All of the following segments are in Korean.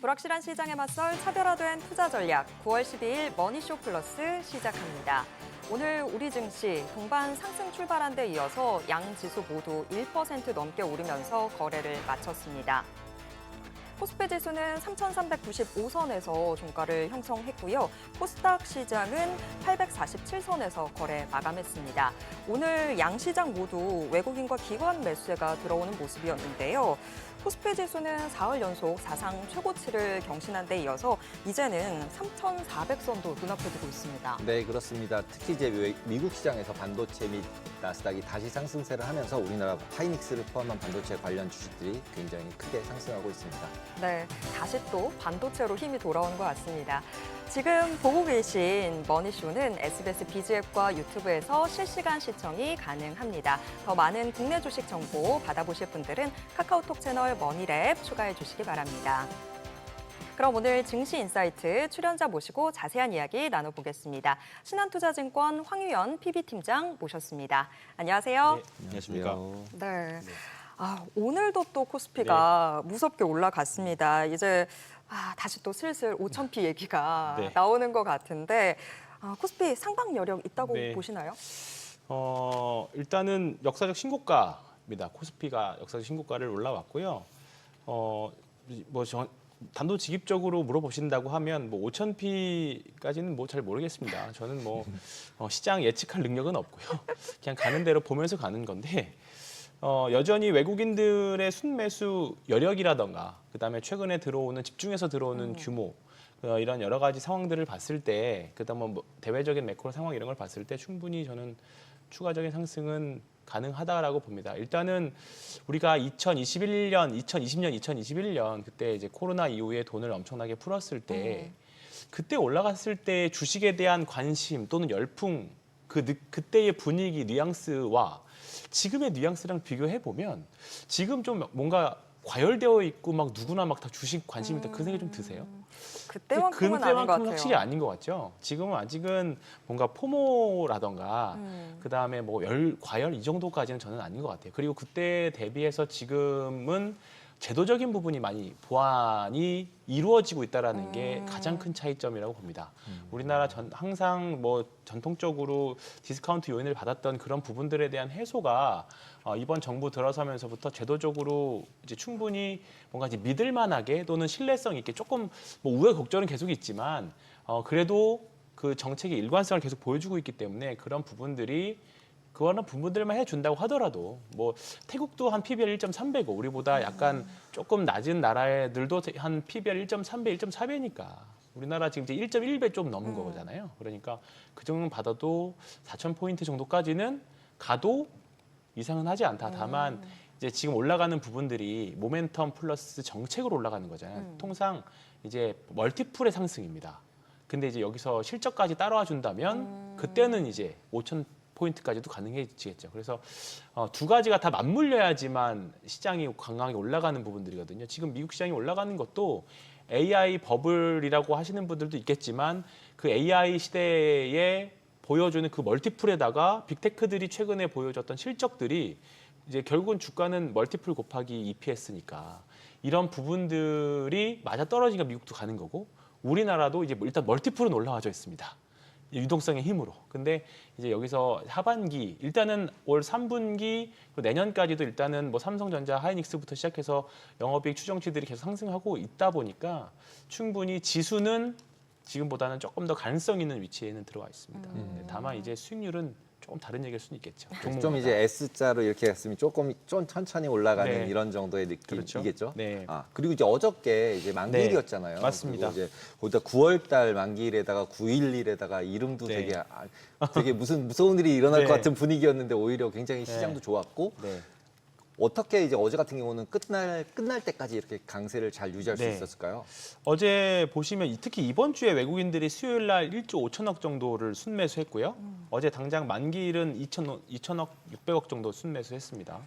불확실한 시장에 맞설 차별화된 투자 전략 9월 12일 머니쇼 플러스 시작합니다. 오늘 우리 증시 동반 상승 출발한 데 이어서 양 지수 모두 1% 넘게 오르면서 거래를 마쳤습니다. 코스피 지수는 3,395선에서 종가를 형성했고요. 코스닥 시장은 847선에서 거래 마감했습니다. 오늘 양시장 모두 외국인과 기관 매수세가 들어오는 모습이었는데요. 코스피 지수는 4월 연속 사상 최고치를 경신한 데 이어서 이제는 3,400선도 눈앞에 두고 있습니다. 네, 그렇습니다. 특히 이제 미국 시장에서 반도체 및 나스닥이 다시 상승세를 하면서 우리나라 하이닉스를 포함한 반도체 관련 주식들이 굉장히 크게 상승하고 있습니다. 네, 다시 또 반도체로 힘이 돌아온 것 같습니다. 지금 보고 계신 머니쇼는 SBS 비즈앱과 유튜브에서 실시간 시청이 가능합니다. 더 많은 국내 주식 정보 받아보실 분들은 카카오톡 채널 머니랩 추가해 주시기 바랍니다. 그럼 오늘 증시 인사이트 출연자 모시고 자세한 이야기 나눠보겠습니다. 신한투자증권 황유연 PB팀장 모셨습니다. 안녕하세요. 네, 안녕하십니까. 네. 오늘도 또 코스피가 무섭게 올라갔습니다. 이제 다시 또 슬슬 5,000피 얘기가 나오는 것 같은데 코스피 상방 여력 있다고 보시나요? 일단은 역사적 신고가입니다. 코스피가 역사적 신고가를 올라왔고요. 단도직입적으로 물어보신다고 하면 5,000피까지는 잘 모르겠습니다. 저는 시장 예측할 능력은 없고요. 그냥 가는 대로 보면서 가는 건데 여전히 외국인들의 순매수 여력이라던가 그다음에 최근에 들어오는 집중해서 들어오는 규모 이런 여러 가지 상황들을 봤을 때 그다음에 대외적인 매크로 상황 이런 걸 봤을 때 충분히 저는 추가적인 상승은 가능하다라고 봅니다. 일단은 우리가 2020년, 2021년 그때 이제 코로나 이후에 돈을 엄청나게 풀었을 때 그때 올라갔을 때 주식에 대한 관심 또는 열풍 그때의 분위기 뉘앙스와 지금의 뉘앙스랑 비교해 보면 지금 좀 뭔가 과열되어 있고 누구나 다 주식 관심 있다 그 생각이 좀 드세요? 그때만큼은 아닌 것 같아요. 확실히 아닌 것 같죠. 지금은 아직은 뭔가 포모라던가 그다음에 과열 이 정도까지는 저는 아닌 것 같아요. 그리고 그때 대비해서 지금은 제도적인 부분이 많이 보완이 이루어지고 있다는 게 가장 큰 차이점이라고 봅니다. 우리나라 항상 전통적으로 디스카운트 요인을 받았던 그런 부분들에 대한 해소가 이번 정부 들어서면서부터 제도적으로 이제 충분히 뭔가 이제 믿을만하게 또는 신뢰성 있게 조금 우여곡절은 계속 있지만 그래도 그 정책의 일관성을 계속 보여주고 있기 때문에 그런 부분들만 해준다고 하더라도 태국도 한 PBR 1.3배고 우리보다 약간 조금 낮은 나라들도 한 PBR 1.3배, 1.4배니까 우리나라 지금 이제 1.1배 좀 넘은 거잖아요. 그러니까 그 정도는 받아도 4,000포인트 정도까지는 가도 이상은 하지 않다. 다만 이제 지금 올라가는 부분들이 모멘텀 플러스 정책으로 올라가는 거잖아요. 통상 이제 멀티플의 상승입니다. 근데 이제 여기서 실적까지 따라와 준다면 그때는 이제 5,000포인트까지도 가능해지겠죠. 그래서 두 가지가 다 맞물려야지만 시장이 강하게 올라가는 부분들이거든요. 지금 미국 시장이 올라가는 것도 AI 버블이라고 하시는 분들도 있겠지만 그 AI 시대에 보여주는 그 멀티플에다가 빅테크들이 최근에 보여줬던 실적들이 이제 결국은 주가는 멀티플 곱하기 EPS니까 이런 부분들이 맞아 떨어지니까 미국도 가는 거고 우리나라도 이제 일단 멀티플은 올라와져 있습니다. 유동성의 힘으로. 근데 이제 여기서 하반기 일단은 올 3분기 내년까지도 일단은 삼성전자, 하이닉스부터 시작해서 영업이익 추정치들이 계속 상승하고 있다 보니까 충분히 지수는 지금보다는 조금 더 가능성 있는 위치에는 들어와 있습니다. 다만 이제 수익률은 조금 다른 얘기일 수는 있겠죠. 좀 이제 S자로 이렇게 했으면 조금 천천히 올라가는 이런 정도의 느낌이겠죠. 그렇죠. 네. 그리고 이제 어저께 이제 만기일이었잖아요. 맞습니다. 그리고 이제 거기다 9월달 만기일에다가 9.11에다가 이름도 되게 무슨 무서운 일이 일어날 것 같은 분위기였는데 오히려 굉장히 시장도 좋았고 어떻게 이제 어제 같은 경우는 끝날 때까지 이렇게 강세를 잘 유지할 수 있었을까요? 어제 보시면 특히 이번 주에 외국인들이 수요일 날 1조 5천억 정도를 순매수했고요. 어제 당장 만기일은 2천억 600억 정도 순매수했습니다.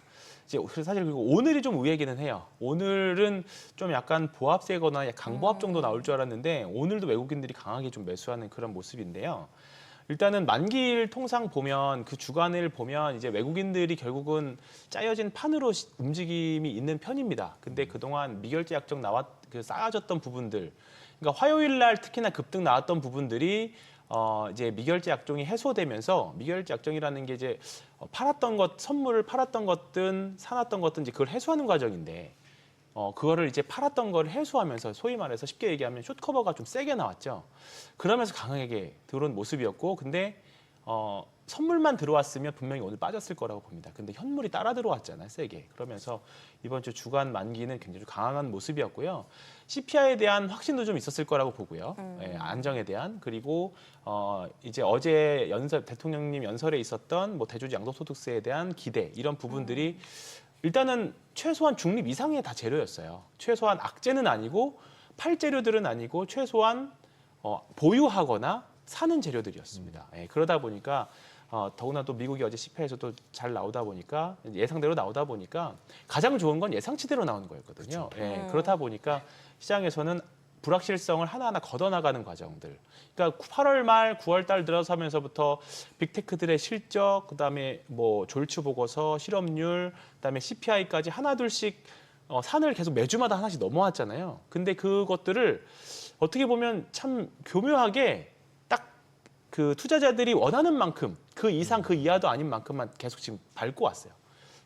이제 사실 그리고 오늘이 좀 의외기는 해요. 오늘은 좀 약간 보합세거나 강보합 정도 나올 줄 알았는데 오늘도 외국인들이 강하게 좀 매수하는 그런 모습인데요. 일단은 만기일 통상 보면 그 주간을 보면 이제 외국인들이 결국은 짜여진 판으로 움직임이 있는 편입니다. 근데 그동안 미결제 약정 쌓아졌던 부분들, 그러니까 화요일 날 특히나 급등 나왔던 부분들이 이제 미결제 약정이 해소되면서 미결제 약정이라는 게 이제 선물을 팔았던 것든 사놨던 것든 이제 그걸 해소하는 과정인데 그거를 이제 팔았던 걸 해소하면서 소위 말해서 쉽게 얘기하면 숏커버가 좀 세게 나왔죠. 그러면서 강하게 들어온 모습이었고 근데 선물만 들어왔으면 분명히 오늘 빠졌을 거라고 봅니다. 근데 현물이 따라 들어왔잖아요, 세게. 그러면서 이번 주 주간 만기는 굉장히 강한 모습이었고요. CPI에 대한 확신도 좀 있었을 거라고 보고요. 예, 안정에 대한. 그리고 이제 어제 대통령님 연설에 있었던 뭐 대조지 양도소득세에 대한 기대 이런 부분들이 일단은 최소한 중립 이상의 다 재료였어요. 최소한 악재는 아니고 팔 재료들은 아니고 최소한 보유하거나 사는 재료들이었습니다. 예, 그러다 보니까 더구나 또 미국이 어제 CPI에서도 잘 나오다 보니까 예상대로 나오다 보니까 가장 좋은 건 예상치대로 나오는 거였거든요. 예, 그렇다 보니까 시장에서는 불확실성을 하나하나 걷어나가는 과정들. 그러니까 8월 말 9월 달 들어서면서부터 빅테크들의 실적, 그다음에 뭐 졸츠 보고서, 실업률, 그다음에 CPI까지 하나둘씩 산을 계속 매주마다 하나씩 넘어왔잖아요. 근데 그것들을 어떻게 보면 참 교묘하게 딱 그 투자자들이 원하는 만큼 그 이상 그 이하도 아닌 만큼만 계속 지금 밟고 왔어요.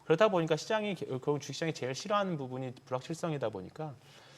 그러다 보니까 시장이 결국 주식시장이 제일 싫어하는 부분이 불확실성이다 보니까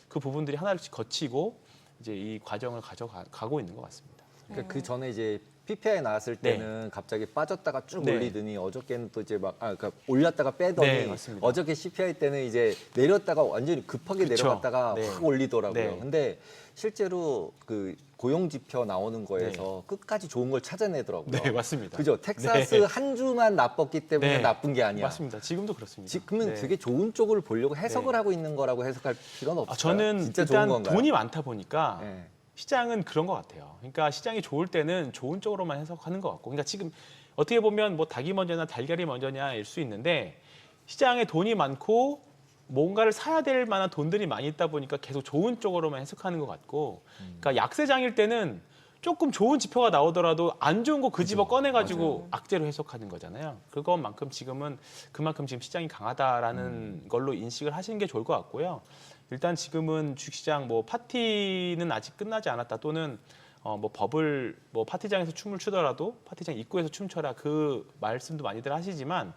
그 부분들이 하나씩 거치고 이제 이 과정을 가져가고 있는 것 같습니다. 그러니까 그 전에 이제 PPI 나왔을 때는 갑자기 빠졌다가 쭉 네. 올리더니 어저께는 또 이제 그러니까 올렸다가 빼더니 네, 맞습니다. 어저께 CPI 때는 이제 내렸다가 완전히 급하게 그쵸. 내려갔다가 네. 확 올리더라고요. 네. 근데 실제로 그 고용 지표 나오는 거에서 끝까지 좋은 걸 찾아내더라고요. 네, 맞습니다. 그죠? 텍사스 네. 한 주만 나빴기 때문에 네. 나쁜 게 아니야. 맞습니다. 지금도 그렇습니다. 지금은 네. 되게 좋은 쪽을 보려고 해석을 네. 하고 있는 거라고 해석할 필요는 없어요. 저는 진짜 좋은 일단 건가요? 돈이 많다 보니까 네. 시장은 그런 것 같아요. 그러니까 시장이 좋을 때는 좋은 쪽으로만 해석하는 것 같고, 그러니까 지금 어떻게 보면 뭐 닭이 먼저냐 달걀이 먼저냐일 수 있는데 시장에 돈이 많고 뭔가를 사야 될 만한 돈들이 많이 있다 보니까 계속 좋은 쪽으로만 해석하는 것 같고, 그러니까 약세장일 때는 조금 좋은 지표가 나오더라도 안 좋은 거 그 집어 꺼내가지고 악재로 해석하는 거잖아요. 그것만큼 지금은 그만큼 지금 시장이 강하다라는 걸로 인식을 하시는 게 좋을 것 같고요. 일단 지금은 주식시장 뭐 파티는 아직 끝나지 않았다 또는 뭐 버블 뭐 파티장에서 춤을 추더라도 파티장 입구에서 춤춰라 그 말씀도 많이들 하시지만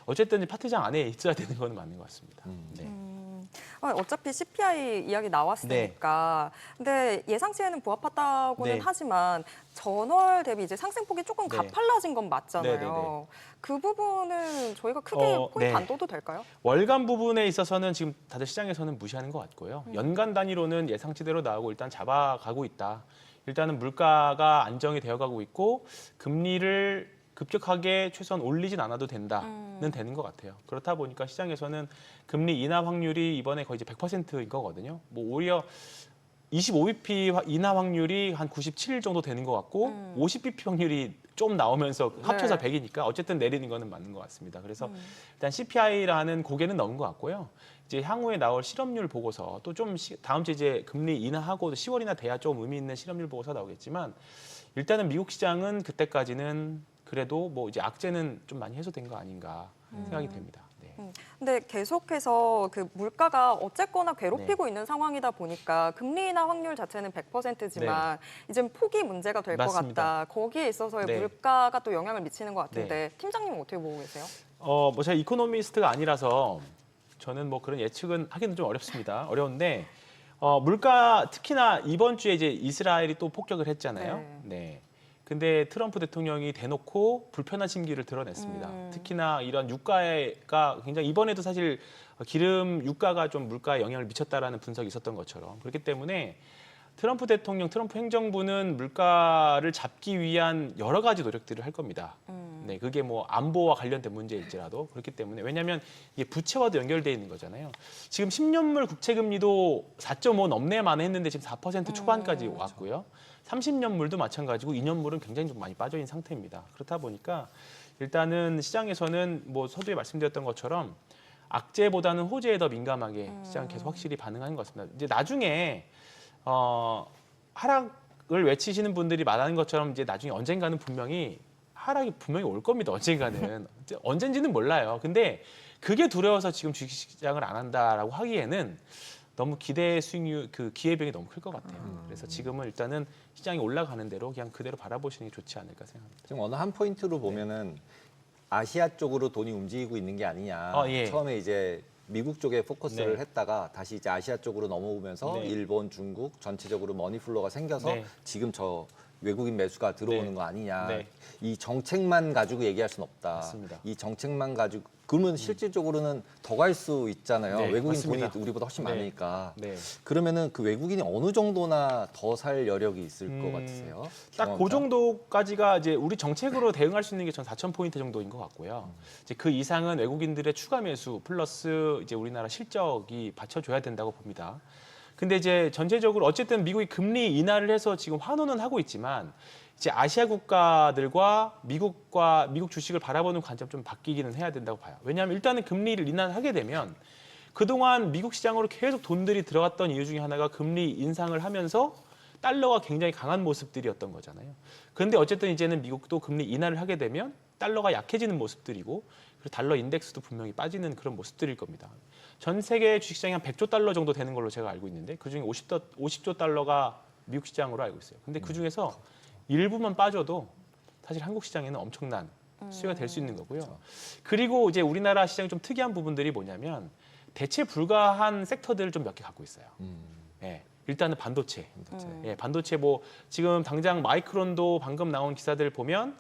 어쨌든 이 파티장 안에 있어야 되는 건 맞는 것 같습니다. 네. 어차피 CPI 이야기 나왔으니까. 근데 예상치에는 부합하다고는 네. 하지만 전월 대비 이제 상승폭이 조금 네. 가팔라진 건 맞잖아요. 네, 네, 네. 그 부분은 저희가 크게 포인트 네. 안 둬도 될까요? 월간 부분에 있어서는 지금 다들 시장에서는 무시하는 것 같고요. 연간 단위로는 예상치대로 나오고 일단 잡아가고 있다. 일단은 물가가 안정이 되어가고 있고 금리를 급격하게 최소한 올리진 않아도 된다는 되는 것 같아요. 그렇다 보니까 시장에서는 금리 인하 확률이 이번에 거의 이제 100%인 거거든요. 뭐 오히려 25bp 인하 확률이 한 97 정도 되는 것 같고 50bp 확률이 좀 나오면서 합쳐서 네. 100이니까 어쨌든 내리는 거는 맞는 것 같습니다. 그래서 일단 CPI라는 고개는 넣은 것 같고요. 이제 향후에 나올 실업률 보고서 또 좀 다음 주에 이제 금리 인하하고 10월이나 돼야 좀 의미 있는 실업률 보고서 나오겠지만 일단은 미국 시장은 그때까지는 그래도 뭐 이제 악재는 좀 많이 해소된 거 아닌가 생각이 됩니다. 네. 근데 계속해서 그 물가가 어쨌거나 괴롭히고 있는 상황이다 보니까 금리 인하 확률 자체는 100%지만 이제 폭이 문제가 될 것 맞습니다. 같다. 거기에 있어서의 네. 물가가 또 영향을 미치는 것 같은데 팀장님은 어떻게 보고 계세요? 뭐 제가 이코노미스트가 아니라서 저는 뭐 그런 예측은 하기는 좀 어렵습니다. 어려운데 물가 특히나 이번 주에 이제 이스라엘이 또 폭격을 했잖아요. 네. 근데 트럼프 대통령이 대놓고 불편한 심기를 드러냈습니다. 특히나 이런 유가가 굉장히 이번에도 사실 기름 유가가 좀 물가에 영향을 미쳤다라는 분석이 있었던 것처럼 그렇기 때문에 트럼프 대통령, 트럼프 행정부는 물가를 잡기 위한 여러 가지 노력들을 할 겁니다. 네, 그게 뭐 안보와 관련된 문제일지라도 그렇기 때문에 왜냐하면 이게 부채와도 연결돼 있는 거잖아요. 지금 10년물 국채금리도 4.5 넘네만 했는데 지금 4% 초반까지 왔고요. 30년물도 마찬가지고 2년물은 굉장히 좀 많이 빠져 있는 상태입니다. 그렇다 보니까 일단은 시장에서는 뭐 서두에 말씀드렸던 것처럼 악재보다는 호재에 더 민감하게 시장 계속 확실히 반응하는 것 같습니다. 이제 나중에 하락 외치시는 분들이 말하는 것처럼 이제 나중에 언젠가는 분명히 하락이 분명히 올 겁니다. 언젠가는. 언젠지는 몰라요. 근데 그게 두려워서 지금 주식시장을 안 한다라고 하기에는 너무 기대 수익률 그 기회비용이 너무 클 것 같아요. 그래서 지금은 일단은 시장이 올라가는 대로 그냥 그대로 바라보시는 게 좋지 않을까 생각합니다. 지금 어느 한 포인트로 보면은 아시아 쪽으로 돈이 움직이고 있는 게 아니냐. 예. 처음에 이제 미국 쪽에 포커스를 네. 했다가 다시 이제 아시아 쪽으로 넘어오면서 네. 일본, 중국 전체적으로 머니플로가 생겨서 네. 지금 저 외국인 매수가 들어오는 네. 거 아니냐. 네. 이 정책만 가지고 얘기할 수는 없다. 맞습니다. 이 정책만 가지고 그러면 실질적으로는 더 갈 수 있잖아요. 네, 외국인 맞습니다. 돈이 우리보다 훨씬 네. 많으니까. 네. 그러면은 그 외국인이 어느 정도나 더 살 여력이 있을 것 같으세요? 딱 그 경험상? 정도까지가 이제 우리 정책으로 대응할 수 있는 게 전 4,000포인트 정도인 것 같고요. 이제 그 이상은 외국인들의 추가 매수 플러스 이제 우리나라 실적이 받쳐줘야 된다고 봅니다. 근데 이제 전체적으로 어쨌든 미국이 금리 인하를 해서 지금 환호는 하고 있지만 이제 아시아 국가들과 미국 주식을 바라보는 관점 좀 바뀌기는 해야 된다고 봐요. 왜냐하면 일단은 금리를 인하하게 되면 그동안 미국 시장으로 계속 돈들이 들어갔던 이유 중에 하나가 금리 인상을 하면서 달러가 굉장히 강한 모습들이었던 거잖아요. 그런데 어쨌든 이제는 미국도 금리 인하를 하게 되면 달러가 약해지는 모습들이고 그리고 달러 인덱스도 분명히 빠지는 그런 모습들일 겁니다. 전 세계 주식시장이 한 100조 달러 정도 되는 걸로 제가 알고 있는데 그중에 50조 달러가 미국 시장으로 알고 있어요. 근데 그중에서 일부만 빠져도 사실 한국 시장에는 엄청난 수혜가 될 수 있는 거고요. 그리고 이제 우리나라 시장이 좀 특이한 부분들이 뭐냐면 대체 불가한 섹터들을 좀 몇 개 갖고 있어요. 예, 일단은 반도체. 예, 반도체 뭐 지금 당장 마이크론도 방금 나온 기사들 보면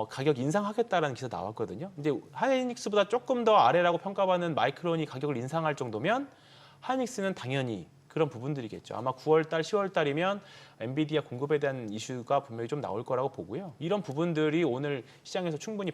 가격 인상하겠다라는 기사 나왔거든요. 근데 하이닉스보다 조금 더 아래라고 평가받는 마이크론이 가격을 인상할 정도면 하이닉스는 당연히 그런 부분들이겠죠. 아마 9월 달, 10월 달이면 엔비디아 공급에 대한 이슈가 분명히 좀 나올 거라고 보고요. 이런 부분들이 오늘 시장에서 충분히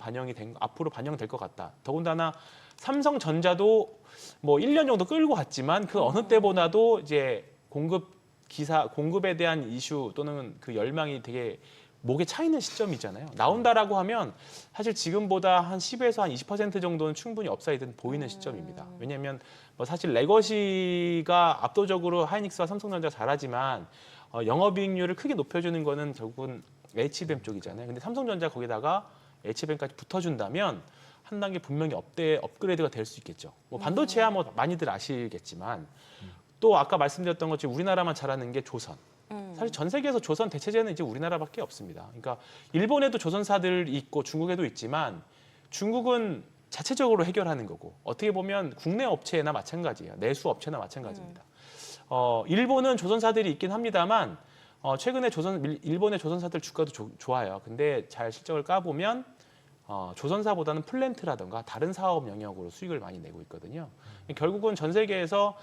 앞으로 반영될 것 같다. 더군다나 삼성전자도 뭐 1년 정도 끌고 갔지만 그 어느 때보다도 이제 공급에 대한 이슈 또는 그 열망이 되게 목에 차 있는 시점이잖아요. 나온다라고 하면 사실 지금보다 한 10에서 한 20% 정도는 충분히 업사이드는 보이는 시점입니다. 왜냐하면 뭐 사실 레거시가 압도적으로 하이닉스와 삼성전자가 잘하지만 영업이익률을 크게 높여주는 거는 결국은 HBM 쪽이잖아요. 근데 삼성전자 거기다가 HBM까지 붙어준다면 한 단계 분명히 업그레이드가 될 수 있겠죠. 뭐 반도체야 뭐 많이들 아시겠지만 또 아까 말씀드렸던 것처럼 우리나라만 잘하는 게 조선. 사실 전 세계에서 조선 대체제는 이제 우리나라밖에 없습니다. 그러니까 일본에도 조선사들이 있고 중국에도 있지만 중국은 자체적으로 해결하는 거고 어떻게 보면 국내 업체나 마찬가지예요. 내수 업체나 마찬가지입니다. 일본은 조선사들이 있긴 합니다만 최근에 일본의 조선사들 주가도 좋아요. 근데 잘 실적을 까보면 조선사보다는 플랜트라든가 다른 사업 영역으로 수익을 많이 내고 있거든요. 결국은 전 세계에서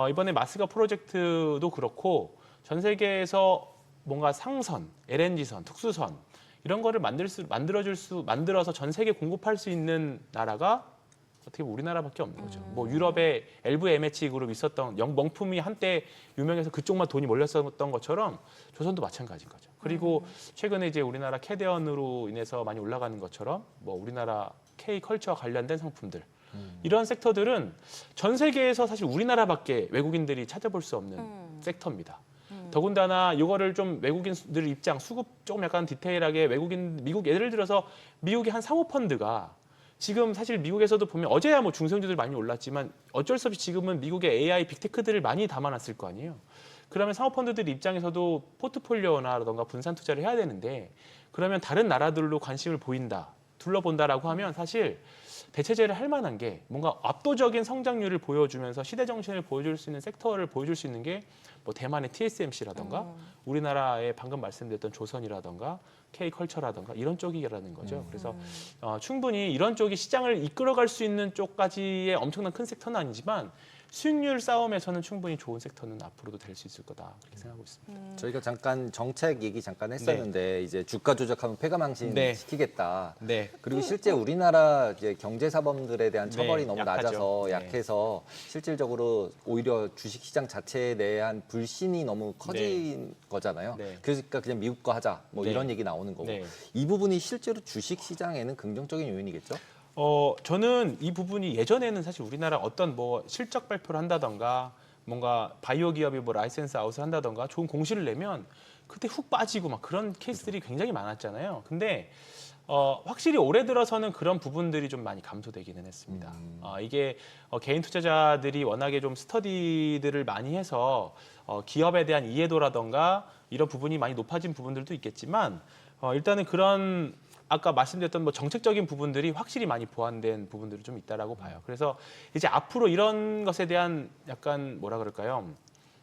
이번에 마스가 프로젝트도 그렇고 전 세계에서 뭔가 상선, LNG선, 특수선 이런 거를 만들어서 전 세계 공급할 수 있는 나라가 어떻게 보면 우리나라밖에 없는 거죠. 뭐 유럽에 LVMH 그룹 있었던 명품이 한때 유명해서 그쪽만 돈이 몰렸었던 것처럼 조선도 마찬가지인 거죠. 그리고 최근에 이제 우리나라 캐대언으로 인해서 많이 올라가는 것처럼 뭐 우리나라 K컬처와 관련된 상품들 이런 섹터들은 전 세계에서 사실 우리나라밖에 외국인들이 찾아볼 수 없는 섹터입니다. 더군다나 이거를 좀 외국인들 입장 수급 조금 약간 디테일하게 미국 예를 들어서 미국의 한 사모펀드가 지금 사실 미국에서도 보면 어제야 뭐 중성주들 많이 올랐지만 어쩔 수 없이 지금은 미국의 AI 빅테크들을 많이 담아놨을 거 아니에요. 그러면 사모펀드들 입장에서도 포트폴리오나라던가 분산 투자를 해야 되는데 그러면 다른 나라들로 관심을 둘러본다라고 하면 사실 대체제를 할 만한 게 뭔가 압도적인 성장률을 보여주면서 시대 정신을 보여줄 수 있는 섹터를 보여줄 수 있는 게 뭐 대만의 TSMC라던가 우리나라의 방금 말씀드렸던 조선이라던가 K컬처라던가 이런 쪽이라는 거죠. 그래서 충분히 이런 쪽이 시장을 이끌어갈 수 있는 쪽까지의 엄청난 큰 섹터는 아니지만 수익률 싸움에서는 충분히 좋은 섹터는 앞으로도 될 수 있을 거다 그렇게 생각하고 있습니다. 저희가 잠깐 정책 얘기 잠깐 했었는데 이제 주가 조작하면 폐가망신 네. 시키겠다. 네. 그리고 실제 우리나라 이제 경제 사범들에 대한 처벌이 네, 너무 약하죠. 낮아서 네. 약해서 실질적으로 오히려 주식 시장 자체에 대한 불신이 너무 커진 거잖아요. 네. 그러니까 그냥 미국 거 하자 뭐 네. 이런 얘기 나오는 거고 네. 이 부분이 실제로 주식 시장에는 긍정적인 요인이겠죠? 저는 이 부분이 예전에는 사실 우리나라 어떤 뭐 실적 발표를 한다던가 뭔가 바이오 기업이 뭐 라이센스 아웃을 한다던가 좋은 공시를 내면 그때 훅 빠지고 막 그런 케이스들이 굉장히 많았잖아요. 근데 확실히 올해 들어서는 그런 부분들이 좀 많이 감소되기는 했습니다. 이게 개인 투자자들이 워낙에 좀 스터디들을 많이 해서 기업에 대한 이해도라던가 이런 부분이 많이 높아진 부분들도 있겠지만 일단은 그런 아까 말씀드렸던 뭐 정책적인 부분들이 확실히 많이 보완된 부분들이 좀 있다라고 봐요. 그래서 이제 앞으로 이런 것에 대한 약간 뭐라 그럴까요?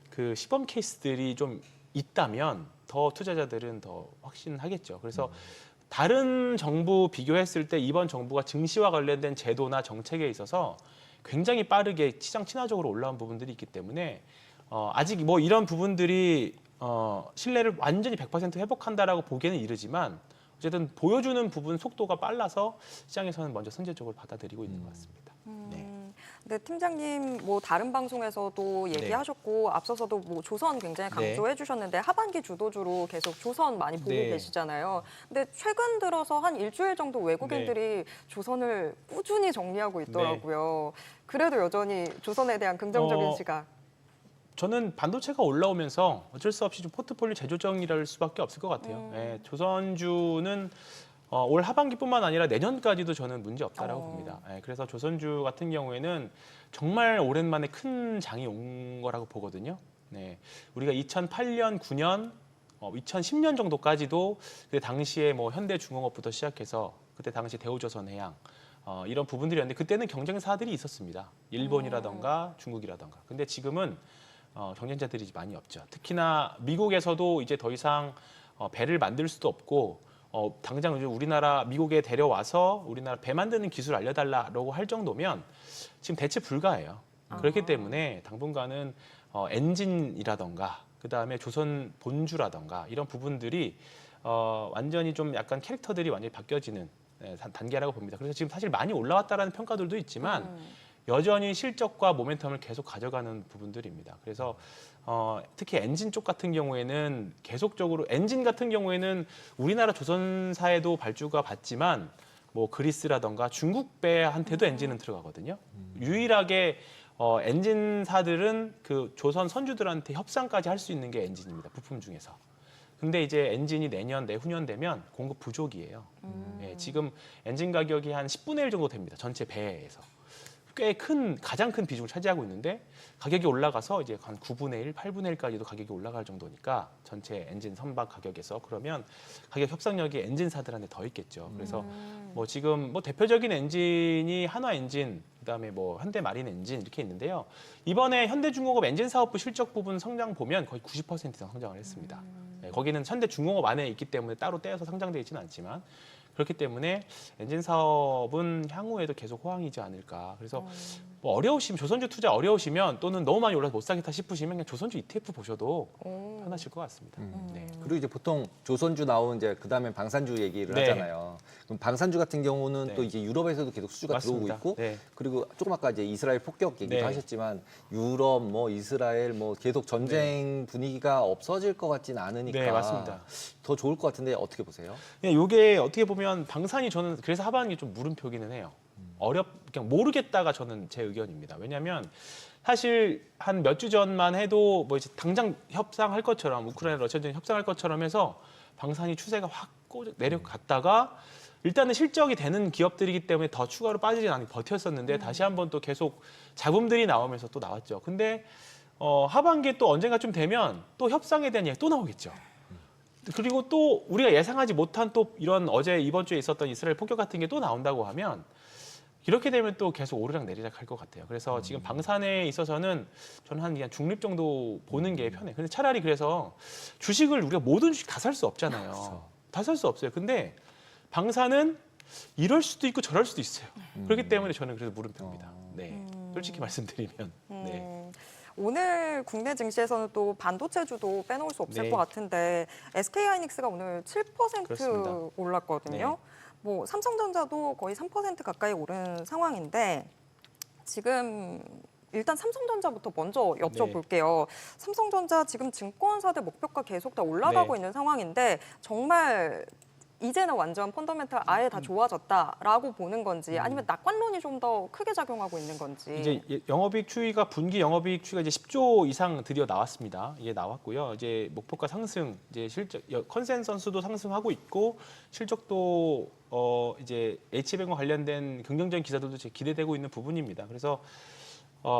그 시범 케이스들이 좀 있다면 더 투자자들은 더 확신하겠죠. 그래서 다른 정부 비교했을 때 이번 정부가 증시와 관련된 제도나 정책에 있어서 굉장히 빠르게 시장 친화적으로 올라온 부분들이 있기 때문에 아직 뭐 이런 부분들이 신뢰를 완전히 100% 회복한다라고 보기에는 이르지만 어쨌든 보여주는 부분 속도가 빨라서 시장에서는 먼저 선제적으로 받아들이고 있는 것 같습니다. 네. 네, 팀장님 뭐 다른 방송에서도 얘기하셨고 앞서서도 뭐 조선 굉장히 강조해 주셨는데 하반기 주도주로 계속 조선 많이 보고 계시잖아요. 근데 최근 들어서 한 일주일 정도 외국인들이 조선을 꾸준히 정리하고 있더라고요. 그래도 여전히 조선에 대한 긍정적인 시각. 저는 반도체가 올라오면서 어쩔 수 없이 좀 포트폴리오 재조정이랄 수밖에 없을 것 같아요. 조선주는 올 하반기뿐만 아니라 내년까지도 저는 문제 없다라고 봅니다. 그래서 조선주 같은 경우에는 정말 오랜만에 큰 장이 온 거라고 보거든요. 우리가 2008년, 9년, 2010년 정도까지도 그 당시에 뭐 현대중공업부터 시작해서 그때 당시 대우조선해양 이런 부분들이었는데 그때는 경쟁사들이 있었습니다. 일본이라던가 중국이라던가. 근데 지금은 경쟁자들이 많이 없죠. 특히나 미국에서도 이제 더 이상 배를 만들 수도 없고 당장 우리나라 미국에 데려와서 우리나라 배 만드는 기술 알려달라고 할 정도면 지금 대체 불가해요. 그렇기 때문에 당분간은 엔진이라던가 그다음에 조선 본주라던가 이런 부분들이 완전히 좀 약간 캐릭터들이 완전히 바뀌어지는 단계라고 봅니다. 그래서 지금 사실 많이 올라왔다라는 평가들도 있지만 여전히 실적과 모멘텀을 계속 가져가는 부분들입니다. 그래서 특히 엔진 쪽 같은 경우에는 계속적으로 엔진 같은 경우에는 우리나라 조선사에도 발주가 받지만 뭐 그리스라던가 중국 배한테도 엔진은 들어가거든요. 유일하게 엔진사들은 그 조선 선주들한테 협상까지 할 수 있는 게 엔진입니다. 부품 중에서. 근데 이제 엔진이 내년, 내후년 되면 공급 부족이에요. 지금 엔진 가격이 한 10분의 1 정도 됩니다. 전체 배에서. 꽤 가장 큰 비중을 차지하고 있는데 가격이 올라가서 이제 한 9분의 1, 8분의 1까지도 가격이 올라갈 정도니까 전체 엔진 선박 가격에서 그러면 가격 협상력이 엔진사들한테 더 있겠죠. 그래서 뭐 지금 뭐 대표적인 엔진이 한화 엔진, 그다음에 뭐 현대 마린 엔진 이렇게 있는데요. 이번에 현대중공업 엔진 사업부 실적 부분 성장 보면 거의 90% 이상 성장을 했습니다. 거기는 현대중공업 안에 있기 때문에 따로 떼어서 상장되어 있지는 않지만 그렇기 때문에 엔진 사업은 향후에도 계속 호황이지 않을까. 그래서 뭐 어려우시면 조선주 투자 어려우시면 또는 너무 많이 올라서 못 사겠다 싶으시면 그냥 조선주 ETF 보셔도 편하실 것 같습니다. 네. 그리고 이제 보통 조선주 나오면 이제 그다음에 방산주 얘기를 하잖아요. 그럼 방산주 같은 경우는 또 이제 유럽에서도 계속 수주가 맞습니다. 들어오고 있고 네. 그리고 조금 아까 이제 이스라엘 폭격 얘기도 하셨지만 유럽 뭐 이스라엘 뭐 계속 전쟁 분위기가 없어질 것 같지는 않으니까 네, 맞습니다. 더 좋을 것 같은데 어떻게 보세요? 이게 어떻게 보면 방산이 저는 그래서 하반기 좀 물음표기는 해요. 그냥 모르겠다가 저는 제 의견입니다. 왜냐하면 사실 한 몇 주 전만 해도 뭐 이제 당장 협상할 것처럼 우크라이나 러시아전 협상할 것처럼 해서 방산이 추세가 확 내려갔다가 일단은 실적이 되는 기업들이기 때문에 더 추가로 빠지진 않고 버텼었는데 다시 한번 또 계속 잡음들이 나오면서 또 나왔죠. 근데 하반기에 또 언젠가 좀 되면 또 협상에 대한 이야기 또 나오겠죠. 그리고 또 우리가 예상하지 못한 또 이런 어제 이번 주에 있었던 이스라엘 폭격 같은 게 또 나온다고 하면 이렇게 되면 또 계속 오르락 내리락 할 것 같아요. 그래서 지금 방산에 있어서는 저는 한 그냥 중립 정도 보는 게 편해요. 근데 차라리 그래서 주식을 우리가 모든 주식 다 살 수 없잖아요. 다 살 수 없어요. 근데 방산은 이럴 수도 있고 저럴 수도 있어요. 그렇기 때문에 저는 그래서 물음표입니다. 네, 솔직히 말씀드리면. 네. 오늘 국내 증시에서는 또 반도체주도 빼놓을 수 없을 것 같은데 SK하이닉스가 오늘 7% 그렇습니다. 올랐거든요. 뭐 삼성전자도 거의 3% 가까이 오른 상황인데 지금 일단 삼성전자부터 먼저 여쭤볼게요. 삼성전자 지금 증권사들 목표가 계속 다 올라가고 있는 상황인데 정말 이제는 완전 펀더멘탈 아예 다 좋아졌다라고 보는 건지 아니면 낙관론이 좀 더 크게 작용하고 있는 건지. 이제 영업이익 추이가 분기 영업이익 추이가 이제 10조 이상 드디어 나왔습니다. 이게 나왔고요. 이제 목표가 상승, 이제 실적 컨센서스도 상승하고 있고 실적도 이제 H뱅과 관련된 긍정적인 기사들도 이제 기대되고 있는 부분입니다. 그래서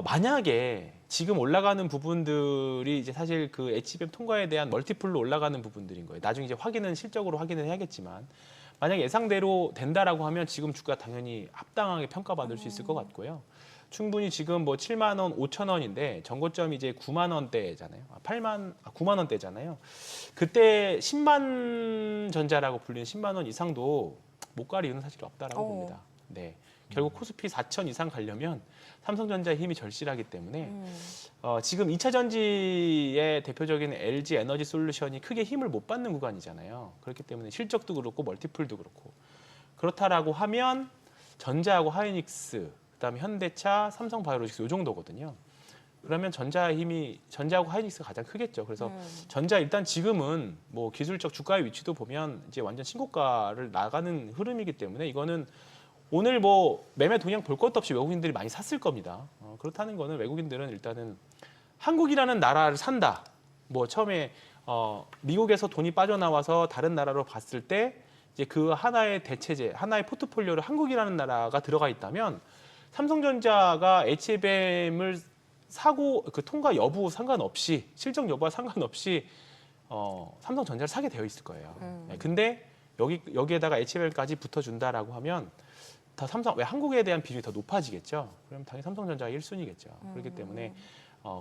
만약에 지금 올라가는 부분들이 이제 사실 그 H뱅 통과에 대한 멀티플로 올라가는 부분들인 거예요. 나중에 이제 실적으로 확인을 해야겠지만 만약에 예상대로 된다라고 하면 지금 주가 당연히 합당하게 평가받을 수 있을 것 같고요. 충분히 지금 뭐 7만 원, 5천 원인데 전고점이 이제 9만 원대잖아요. 9만 원대잖아요. 그때 10만 전자라고 불리는 10만 원 이상도 못 갈 이유는 사실 없다라고 봅니다. 네. 결국 코스피 4천 이상 가려면 삼성전자의 힘이 절실하기 때문에 지금 2차 전지의 대표적인 LG 에너지 솔루션이 크게 힘을 못 받는 구간이잖아요. 그렇기 때문에 실적도 그렇고 멀티플도 그렇고 그렇다라고 하면 전자하고 하이닉스, 그다음에 현대차, 삼성바이오로직스 이 정도거든요. 그러면 전자하고 하이닉스가 가장 크겠죠. 그래서 전자 일단 지금은 뭐 기술적 주가의 위치도 보면 이제 완전 신고가를 나가는 흐름이기 때문에 이거는 오늘 뭐 매매 동향 볼 것도 없이 외국인들이 많이 샀을 겁니다. 그렇다는 거는 외국인들은 일단은 한국이라는 나라를 산다. 뭐 처음에 미국에서 돈이 빠져나와서 다른 나라로 갔을 때 이제 그 하나의 대체제, 하나의 포트폴리오를 한국이라는 나라가 들어가 있다면 삼성전자가 HBM을 사고 그 통과 여부 상관없이 실적 여부와 상관없이 삼성전자를 사게 되어 있을 거예요. 네, 근데 여기에다가 HBM까지 붙어준다라고 하면 더 왜 한국에 대한 비중이 더 높아지겠죠. 그럼 당연히 삼성전자가 1순위겠죠. 그렇기 때문에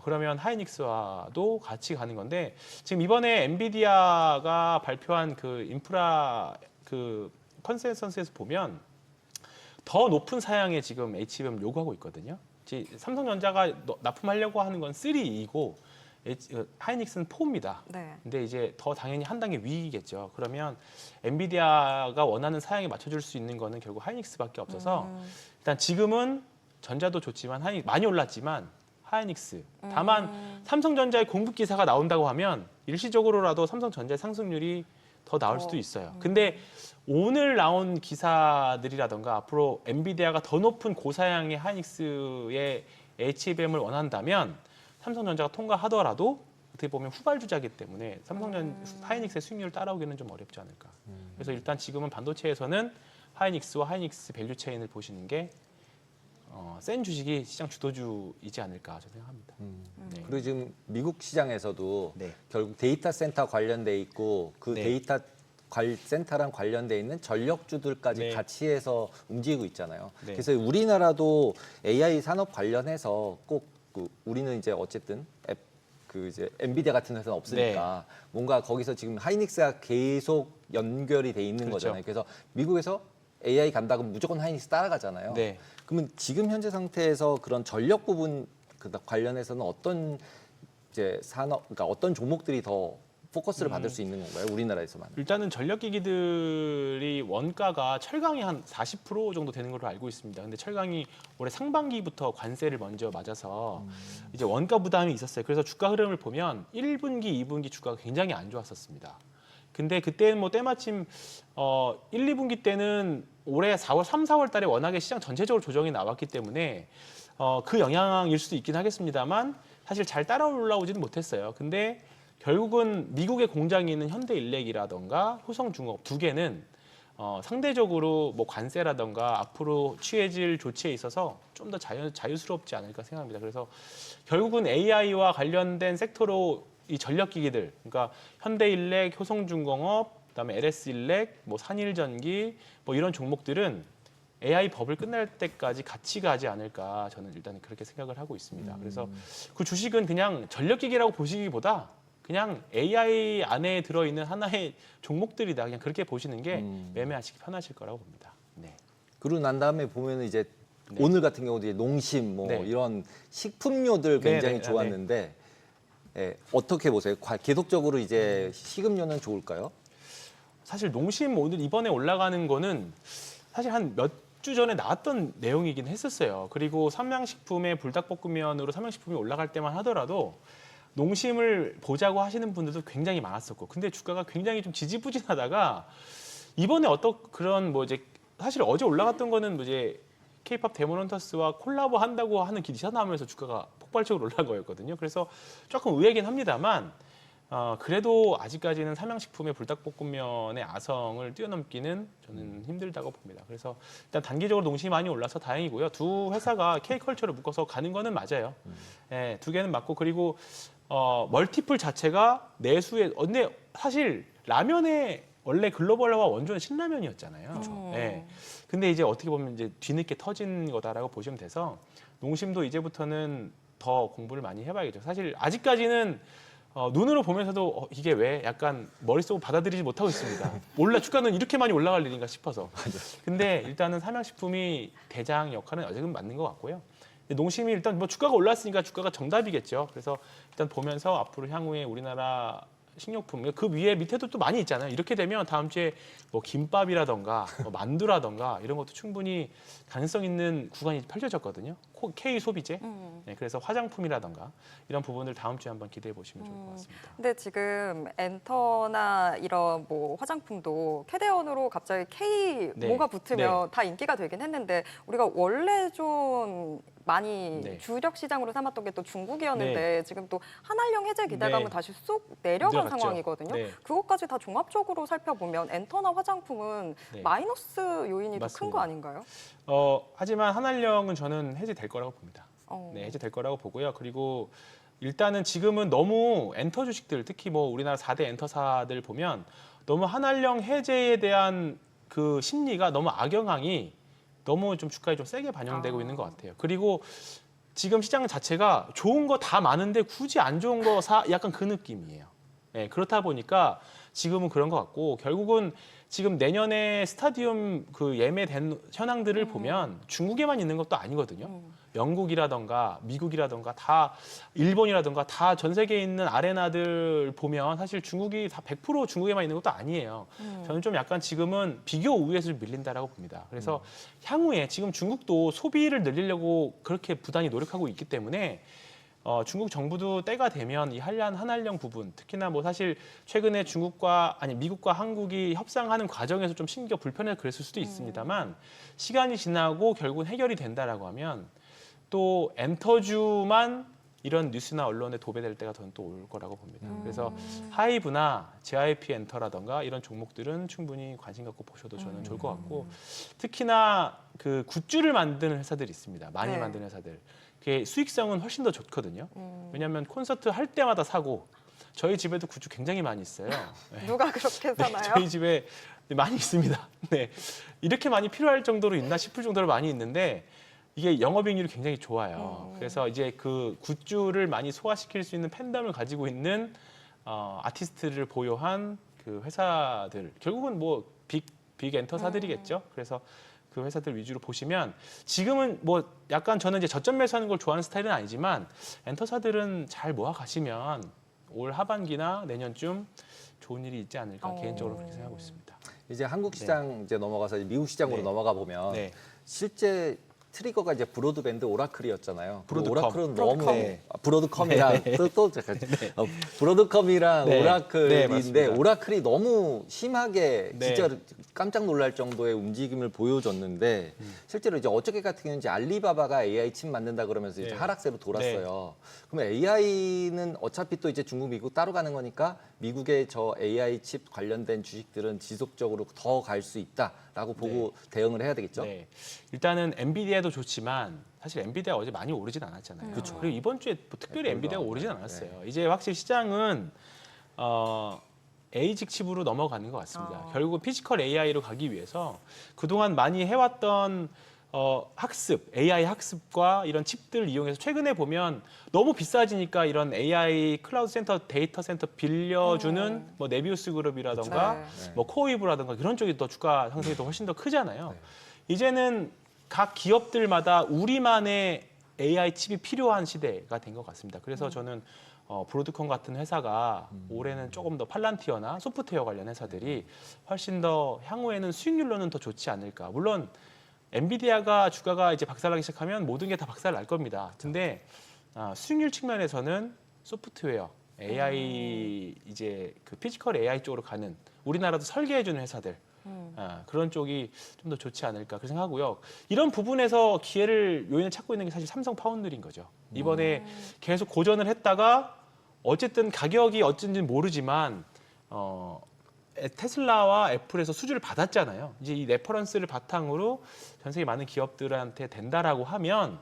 그러면 하이닉스와도 같이 가는 건데 지금 이번에 엔비디아가 발표한 그 인프라 그 컨센서스에서 보면 더 높은 사양에 지금 HBM 요구하고 있거든요. 삼성전자가 납품하려고 하는 건 3이고 하이닉스는 4입니다. 네. 근데 이제 더 당연히 한 단계 위이겠죠. 그러면 엔비디아가 원하는 사양에 맞춰줄 수 있는 거는 결국 하이닉스밖에 없어서 일단 지금은 전자도 좋지만 많이 올랐지만 하이닉스. 다만 삼성전자의 공급 기사가 나온다고 하면 일시적으로라도 삼성전자의 상승률이 더 나올 수도 있어요. 근데 오늘 나온 기사들이라던가 앞으로 엔비디아가 더 높은 고사양의 하이닉스의 HBM을 원한다면 삼성전자가 통과하더라도 어떻게 보면 후발주자이기 때문에 하이닉스의 수익률을 따라오기는 좀 어렵지 않을까. 그래서 일단 지금은 반도체에서는 하이닉스와 하이닉스 밸류체인을 보시는 게 센 주식이 시장 주도주이지 않을까 저는 생각합니다. 네. 그리고 지금 미국 시장에서도 네. 결국 데이터 센터 관련돼 있고 그 네. 데이터 센터랑 관련돼 있는 전력주들까지 네. 같이 해서 움직이고 있잖아요. 네. 그래서 우리나라도 AI 산업 관련해서 꼭 우리는 이제 어쨌든 이제 엔비디아 같은 회사는 없으니까 뭔가 거기서 지금 하이닉스가 계속 연결이 돼 있는 그렇죠. 거잖아요. 그래서 미국에서 AI 간다 그러면 무조건 하이닉스 따라가잖아요. 네. 그러면 지금 현재 상태에서 그런 전력 부분 관련해서는 어떤 이제 그러니까 어떤 종목들이 더 포커스를 받을 수 있는 건가요? 우리나라에서만. 일단은 전력기기들이 원가가 철강이 한 40% 정도 되는 걸로 알고 있습니다. 근데 철강이 올해 상반기부터 관세를 먼저 맞아서 이제 원가 부담이 있었어요. 그래서 주가 흐름을 보면 1분기, 2분기 주가가 굉장히 안 좋았었습니다. 근데 그때는 뭐 때마침 1, 2분기 때는 올해 3, 4월 달에 워낙에 시장 전체적으로 조정이 나왔기 때문에 그 영향일 수도 있긴 하겠습니다만 사실 잘 따라 올라오지는 못했어요. 근데 결국은 미국의 공장이 있는 현대일렉이라던가 효성중공업 두 개는 상대적으로 뭐 관세라던가 앞으로 취해질 조치에 있어서 좀 더 자유스럽지 않을까 생각합니다. 그래서 결국은 AI와 관련된 섹터로 이 전력기기들, 그러니까 현대일렉, 효성중공업, 그다음에 LS일렉, 뭐 산일전기, 뭐 이런 종목들은 AI 버블 끝날 때까지 같이 가지 않을까 저는 일단 그렇게 생각을 하고 있습니다. 그래서 그 주식은 그냥 전력기기라고 보시기보다 그냥 AI 안에 들어있는 하나의 종목들이다. 그냥 그렇게 보시는 게 매매하시기 편하실 거라고 봅니다. 네. 그러고 난 다음에 보면은 이제 네. 오늘 같은 경우도 이제 농심 뭐 네. 이런 식품료들 굉장히 네, 네, 좋았는데 예, 어떻게 보세요? 계속적으로 이제 식음료는 좋을까요? 사실 농심 오늘 이번에 올라가는 거는 사실 한 몇 주 전에 나왔던 내용이긴 했었어요. 그리고 삼양식품의 불닭볶음면으로 삼양식품이 올라갈 때만 하더라도 농심을 보자고 하시는 분들도 굉장히 많았었고 근데 주가가 굉장히 좀 지지부진하다가 이번에 어떤 그런 뭐 이제 사실 어제 올라갔던 거는 뭐 이제 K-팝 데몬헌터스와 콜라보 한다고 하는 기사 나오면서 주가가 폭발적으로 올라간 거였거든요. 그래서 조금 의외긴 합니다만 그래도 아직까지는 삼양식품의 불닭볶음면의 아성을 뛰어넘기는 저는 힘들다고 봅니다. 그래서 일단 단기적으로 농심이 많이 올라서 다행이고요. 두 회사가 K컬처를 묶어서 가는 거는 맞아요. 예, 두 개는 맞고 그리고 멀티플 자체가 내수에 근데 사실 라면의 원래 글로벌화 원조는 신라면이었잖아요. 예. 근데 이제 어떻게 보면 이제 뒤늦게 터진 거다라고 보시면 돼서 농심도 이제부터는 더 공부를 많이 해봐야겠죠. 사실 아직까지는 눈으로 보면서도 이게 왜 약간 머릿속으로 받아들이지 못하고 있습니다. 몰라 주가는 이렇게 많이 올라갈 일인가 싶어서. 근데 일단은 삼양식품이 대장 역할은 아직은 맞는 것 같고요. 농심이 일단 뭐 주가가 올랐으니까 주가가 정답이겠죠. 그래서 일단 보면서 앞으로 향후에 우리나라 식료품 그 위에 밑에도 또 많이 있잖아요. 이렇게 되면 다음 주에 뭐 김밥이라던가 뭐 만두라던가 이런 것도 충분히 가능성 있는 구간이 펼쳐졌거든요. K 소비재. 네, 그래서 화장품이라던가 이런 부분을 다음 주에 한번 기대해 보시면 좋을 것 같습니다. 근데 지금 엔터나 이런 뭐 화장품도 캐대언으로 갑자기 K 네. 뭐가 붙으면 다 인기가 되긴 했는데 우리가 원래 좀 많이 네. 주력 시장으로 삼았던 게 또 중국이었는데 지금 또 한알령 해제 기대감은 네. 다시 쏙 내려간 내려갔죠. 상황이거든요. 네. 그것까지 다 종합적으로 살펴보면 엔터나 화장품은 네. 마이너스 요인이 더 큰 맞습니다. 거 아닌가요? 하지만 한알령은 저는 해제될 거라고 봅니다. 어. 네, 해제될 거라고 보고요. 그리고 일단은 지금은 너무 엔터 주식들, 특히 뭐 우리나라 4대 엔터사들 보면 너무 한알령 해제에 대한 그 심리가 너무 악영향이 너무 좀 주가에 좀 세게 반영되고 있는 것 같아요. 그리고 지금 시장 자체가 좋은 거 다 많은데 굳이 안 좋은 거 사 약간 그 느낌이에요. 네, 그렇다 보니까 지금은 그런 것 같고 결국은 지금 내년에 스타디움 그 예매된 현황들을 보면 중국에만 있는 것도 아니거든요. 영국이라던가 미국이라던가 다 일본이라던가 다 전 세계에 있는 아레나들 보면 사실 중국이 다 100% 중국에만 있는 것도 아니에요. 저는 좀 약간 지금은 비교 우위에서 좀 밀린다라고 봅니다. 그래서 향후에 지금 중국도 소비를 늘리려고 그렇게 부단히 노력하고 있기 때문에 중국 정부도 때가 되면 이 한알령 부분, 특히나 뭐 사실 최근에 미국과 한국이 협상하는 과정에서 좀 심기가 불편해서 그랬을 수도 있습니다만 시간이 지나고 결국은 해결이 된다라고 하면 또 엔터주만 이런 뉴스나 언론에 도배될 때가 저는 또 올 거라고 봅니다. 그래서 하이브나 JYP 엔터라던가 이런 종목들은 충분히 관심 갖고 보셔도 저는 좋을 것 같고 특히나 그 굿즈를 만드는 회사들이 있습니다. 많이 네. 만드는 회사들. 그게 수익성은 훨씬 더 좋거든요. 왜냐하면 콘서트 할 때마다 사고 저희 집에도 굿즈 굉장히 많이 있어요. 네. 누가 그렇게 네, 사나요? 저희 집에 많이 있습니다. 네, 이렇게 많이 필요할 정도로 있나 싶을 정도로 많이 있는데 이게 영업이익률이 굉장히 좋아요. 그래서 이제 그 굿즈를 많이 소화시킬 수 있는 팬덤을 가지고 있는 아티스트를 보유한 그 회사들 결국은 뭐 빅 엔터사들이겠죠. 그래서 그 회사들 위주로 보시면 지금은 뭐 약간 저는 이제 저점 매수하는 걸 좋아하는 스타일은 아니지만 엔터사들은 잘 모아 가시면 올 하반기나 내년쯤 좋은 일이 있지 않을까 개인적으로 그렇게 생각하고 있습니다. 이제 한국 시장 이제 넘어가서 이제 미국 시장으로 네. 넘어가 보면 네. 실제 트리거가 이제 브로드밴드 오라클이었잖아요. 브로드컴. 오라클은 브로드컴. 너무 브로드컴이랑 또 잠깐 브로드컴이랑 네. 네, 오라클인데 맞습니다. 오라클이 너무 심하게 네. 진짜 깜짝 놀랄 정도의 움직임을 보여줬는데 실제로 이제 어저께 같은 경우는 이제 알리바바가 AI 칩 만든다 그러면서 이제 네. 하락세로 돌았어요. 그러면 AI는 어차피 또 이제 중국, 미국 따로 가는 거니까 미국의 저 AI 칩 관련된 주식들은 지속적으로 더 갈 수 있다라고 보고 대응을 해야 되겠죠. 네. 일단은 엔비디아도 좋지만 사실 엔비디아 어제 많이 오르진 않았잖아요. 그렇죠. 그리고 이번 주에 뭐 특별히 애플도 엔비디아가 안 오르진 오르고, 않았어요. 이제 확실히 시장은 AI직 칩으로 넘어가는 것 같습니다. 결국 피지컬 AI로 가기 위해서 그동안 많이 해왔던 학습, AI 학습과 이런 칩들을 이용해서 최근에 보면 너무 비싸지니까 이런 AI 클라우드 센터, 데이터 센터 빌려주는 뭐 네비우스 그룹이라던가 네. 뭐 코어위브라던가 이런 쪽이 더 주가 상승이 더 훨씬 더 크잖아요. 이제는 각 기업들마다 우리만의 AI 칩이 필요한 시대가 된 것 같습니다. 그래서 저는 브로드컴 같은 회사가 올해는 조금 더 팔란티어나 소프트웨어 관련 회사들이 훨씬 더 향후에는 수익률로는 더 좋지 않을까. 물론 엔비디아가 주가가 이제 박살나기 시작하면 모든 게 다 박살 날 겁니다. 근데 수익률 측면에서는 소프트웨어, AI 이제 그 피지컬 AI 쪽으로 가는 우리나라도 설계해주는 회사들 그런 쪽이 좀 더 좋지 않을까 그 생각하고요. 이런 부분에서 기회를 요인을 찾고 있는 게 사실 삼성 파운드리인 거죠. 이번에 계속 고전을 했다가 어쨌든 가격이 어쩐지는 모르지만 테슬라와 애플에서 수주를 받았잖아요. 이제 이 레퍼런스를 바탕으로 전 세계 많은 기업들한테 된다라고 하면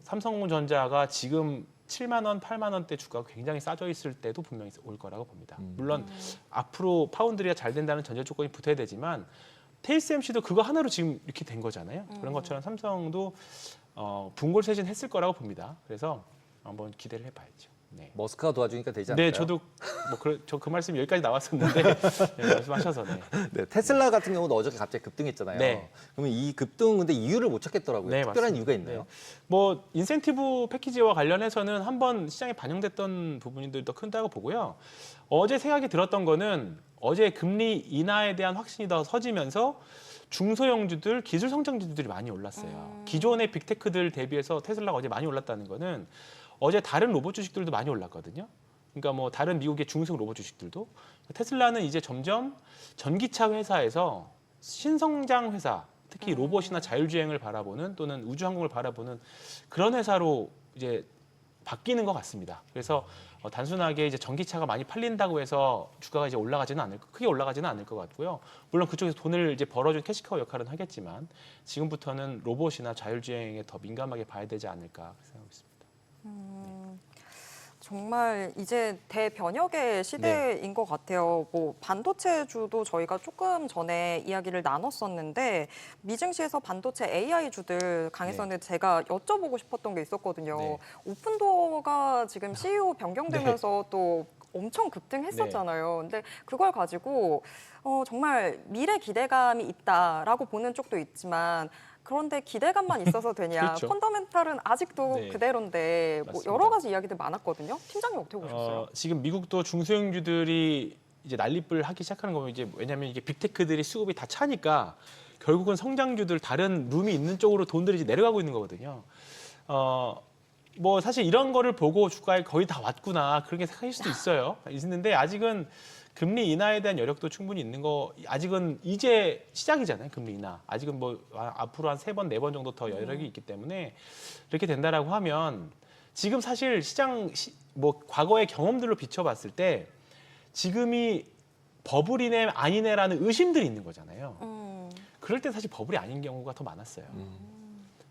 삼성전자가 지금 7만 원, 8만 원대 주가가 굉장히 싸져 있을 때도 분명히 올 거라고 봅니다. 물론 앞으로 파운드리가 잘 된다는 전제 조건이 붙어야 되지만 TSMC도 그거 하나로 지금 이렇게 된 거잖아요. 그런 것처럼 삼성도 분골쇄신 했을 거라고 봅니다. 그래서 한번 기대를 해봐야죠. 네. 머스크가 도와주니까 되지 않을까요? 네, 저도 저 그 말씀 여기까지 나왔었는데 네, 말씀하셔서 네. 네, 테슬라 같은 경우도 어저께 갑자기 급등했잖아요. 네. 그러면 이 급등 근데 이유를 못 찾겠더라고요. 네, 특별한 맞습니다. 이유가 있나요? 뭐 인센티브 패키지와 관련해서는 한번 시장에 반영됐던 부분들도 큰다고 보고요. 어제 생각이 들었던 거는 어제 금리 인하에 대한 확신이 더 서지면서 중소형주들, 기술 성장주들이 많이 올랐어요. 기존의 빅테크들 대비해서 테슬라가 어제 많이 올랐다는 거는 어제 다른 로봇 주식들도 많이 올랐거든요. 그러니까 뭐 다른 미국의 중소형 로봇 주식들도 테슬라는 이제 점점 전기차 회사에서 신성장 회사, 특히 로봇이나 자율주행을 바라보는 또는 우주항공을 바라보는 그런 회사로 이제 바뀌는 것 같습니다. 그래서 단순하게 이제 전기차가 많이 팔린다고 해서 주가가 이제 크게 올라가지는 않을 것 같고요. 물론 그쪽에서 돈을 이제 벌어준 캐시카우 역할은 하겠지만 지금부터는 로봇이나 자율주행에 더 민감하게 봐야 되지 않을까 생각하고 있습니다. 정말 이제 대변혁의 시대인 것 같아요. 뭐 반도체주도 저희가 조금 전에 이야기를 나눴었는데 미증시에서 반도체 AI주들 강했었는데 제가 여쭤보고 싶었던 게 있었거든요. 네. 오픈도어가 지금 CEO 변경되면서 또 엄청 급등했었잖아요. 근데 그걸 가지고 정말 미래 기대감이 있다라고 보는 쪽도 있지만 그런데 기대감만 있어서 되냐? 그렇죠. 펀더멘탈은 아직도 네. 그대로인데 뭐 맞습니다. 여러 가지 이야기들 많았거든요. 팀장님 어떻게 보셨어요? 지금 미국도 중소형주들이 이제 난립을 하기 시작하는 거면 이제 왜냐하면 이게 빅테크들이 수급이 다 차니까 결국은 성장주들 다른 룸이 있는 쪽으로 돈들이 이제 내려가고 있는 거거든요. 뭐 사실 이런 거를 보고 주가에 거의 다 왔구나 그렇게 생각하실 수도 있는데 아직은 금리 인하에 대한 여력도 충분히 있는 거 아직은 이제 시작이잖아요. 금리 인하. 아직은 뭐 앞으로 한 3번, 4번 정도 더 여력이 있기 때문에 이렇게 된다라고 하면 지금 사실 뭐 과거의 경험들로 비춰봤을 때 지금이 버블이네 아니네라는 의심들이 있는 거잖아요. 그럴 때 사실 버블이 아닌 경우가 더 많았어요.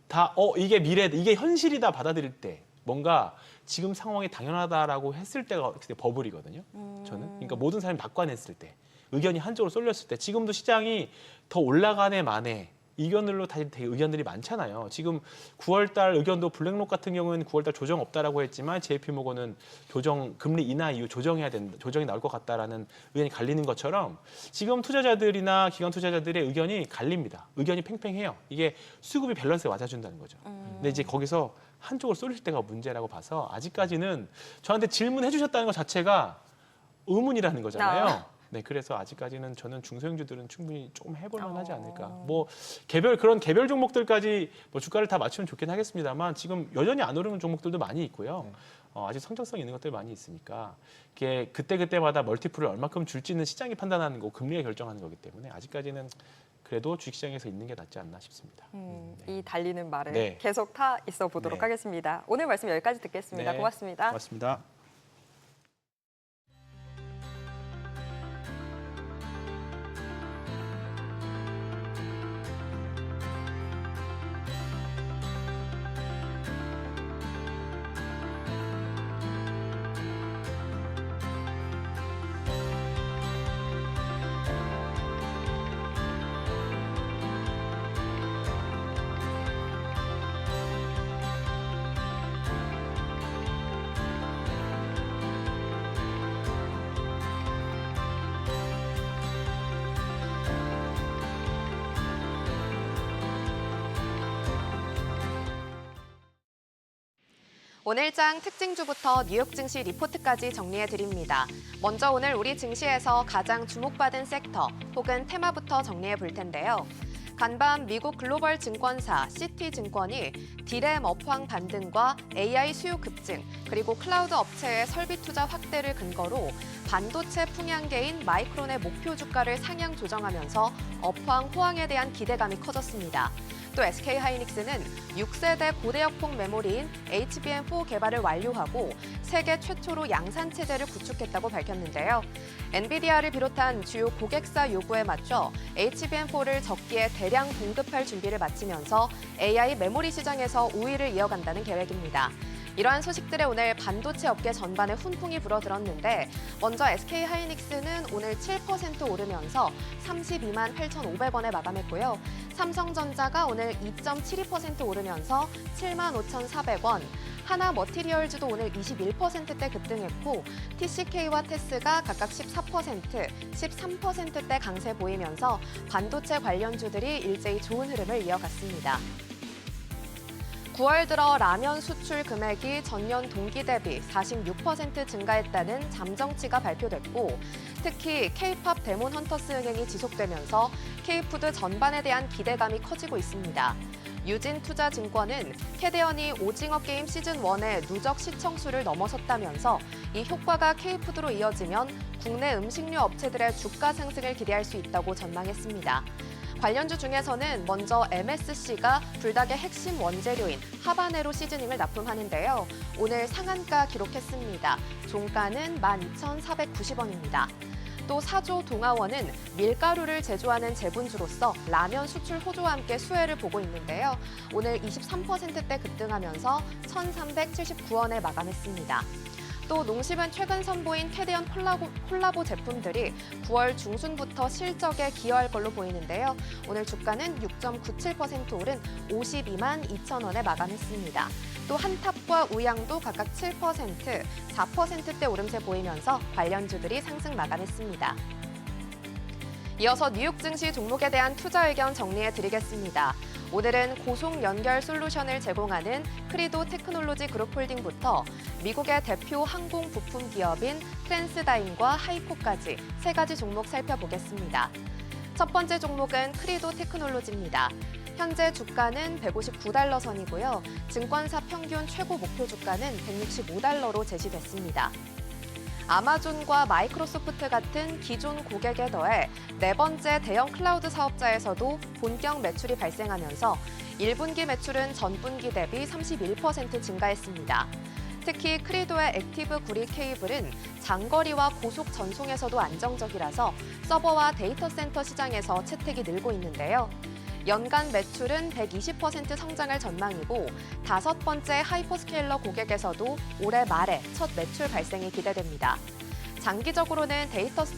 다 이게 미래다, 이게 현실이다 받아들일 때 뭔가 지금 상황이 당연하다라고 했을 때가 그때 버블이거든요. 저는 그러니까 모든 사람이 낙관했을 때 의견이 한쪽으로 쏠렸을 때 지금도 시장이 더 올라가네 마네 의견들로 다시 되게 의견들이 많잖아요. 지금 9월달 의견도 블랙록 같은 경우는 9월달 조정 없다라고 했지만 JP모건은 금리 인하 이후 조정이 나올 것 같다라는 의견이 갈리는 것처럼 지금 투자자들이나 기관 투자자들의 의견이 갈립니다. 의견이 팽팽해요. 이게 수급이 밸런스에 맞아준다는 거죠. 근데 이제 거기서 한쪽으로 쏠릴 때가 문제라고 봐서 아직까지는 저한테 질문해 주셨다는 것 자체가 의문이라는 거잖아요. 네, 그래서 아직까지는 저는 중소형주들은 충분히 조금 해볼만 하지 않을까. 뭐 그런 개별 종목들까지 뭐 주가를 다 맞추면 좋긴 하겠습니다만 지금 여전히 안 오르는 종목들도 많이 있고요. 아직 성장성 있는 것들이 많이 있으니까 이게 그때마다 멀티플을 얼마큼 줄지는 시장이 판단하는 거고 금리가 결정하는 거기 때문에 아직까지는 그래도 주식시장에서 있는 게 낫지 않나 싶습니다. 이 달리는 말에 네. 계속 타 있어 보도록 네. 하겠습니다. 오늘 말씀 여기까지 듣겠습니다. 네, 고맙습니다. 고맙습니다. 오늘장 특징주부터 뉴욕 증시 리포트까지 정리해드립니다. 먼저 오늘 우리 증시에서 가장 주목받은 섹터 혹은 테마부터 정리해 볼 텐데요. 간밤 미국 글로벌 증권사 시티증권이 디램 업황 반등과 AI 수요 급증, 그리고 클라우드 업체의 설비 투자 확대를 근거로 반도체 풍향계인 마이크론의 목표 주가를 상향 조정하면서 업황 호황에 대한 기대감이 커졌습니다. 또 SK하이닉스는 6세대 고대역폭 메모리인 HBM4 개발을 완료하고 세계 최초로 양산 체제를 구축했다고 밝혔는데요. 엔비디아를 비롯한 주요 고객사 요구에 맞춰 HBM4를 적기에 대량 공급할 준비를 마치면서 AI 메모리 시장에서 우위를 이어간다는 계획입니다. 이러한 소식들에 오늘 반도체 업계 전반에 훈풍이 불어들었는데 먼저 SK하이닉스는 오늘 7% 오르면서 32만 8,500원에 마감했고요. 삼성전자가 오늘 2.72% 오르면서 7만 5,400원, 하나머티리얼즈도 오늘 21%대 급등했고 TCK와 테스가 각각 14%, 13%대 강세 보이면서 반도체 관련주들이 일제히 좋은 흐름을 이어갔습니다. 9월 들어 라면 수출 금액이 전년 동기 대비 46% 증가했다는 잠정치가 발표됐고 특히 K-팝 데몬 헌터스 흥행이 지속되면서 K-푸드 전반에 대한 기대감이 커지고 있습니다. 유진투자증권은 캐대언이 오징어 게임 시즌 1의 누적 시청수를 넘어섰다면서 이 효과가 K-푸드로 이어지면 국내 음식료 업체들의 주가 상승을 기대할 수 있다고 전망했습니다. 관련주 중에서는 먼저 MSC가 불닭의 핵심 원재료인 하바네로 시즈닝을 납품하는데요. 오늘 상한가 기록했습니다. 종가는 12,490원입니다. 또 사조 동아원은 밀가루를 제조하는 제분주로서 라면 수출 호조와 함께 수혜를 보고 있는데요. 오늘 23%대 급등하면서 1,379원에 마감했습니다. 또 농심은 최근 선보인 캐대언 콜라보 제품들이 9월 중순부터 실적에 기여할 걸로 보이는데요. 오늘 주가는 6.97% 오른 52만 2천 원에 마감했습니다. 또 한탑과 우양도 각각 7%, 4%대 오름세 보이면서 관련주들이 상승 마감했습니다. 이어서 뉴욕 증시 종목에 대한 투자 의견 정리해드리겠습니다. 오늘은 고속 연결 솔루션을 제공하는 크리도 테크놀로지 그룹 홀딩부터 미국의 대표 항공 부품 기업인 트랜스다임과 하이코까지 세 가지 종목 살펴보겠습니다. 첫 번째 종목은 크리도 테크놀로지입니다. 현재 주가는 159달러 선이고요. 증권사 평균 최고 목표 주가는 165달러로 제시됐습니다. 아마존과 마이크로소프트 같은 기존 고객에 더해 네 번째 대형 클라우드 사업자에서도 본격 매출이 발생하면서 1분기 매출은 전분기 대비 31% 증가했습니다. 특히 크리도의 액티브 구리 케이블은 장거리와 고속 전송에서도 안정적이라서 서버와 데이터 센터 시장에서 채택이 늘고 있는데요. 연간 매출은 120% 성장할 전망이고 다섯 번째 하이퍼스케일러 고객에서도 올해 말에 첫 매출 발생이 기대됩니다. 장기적으로는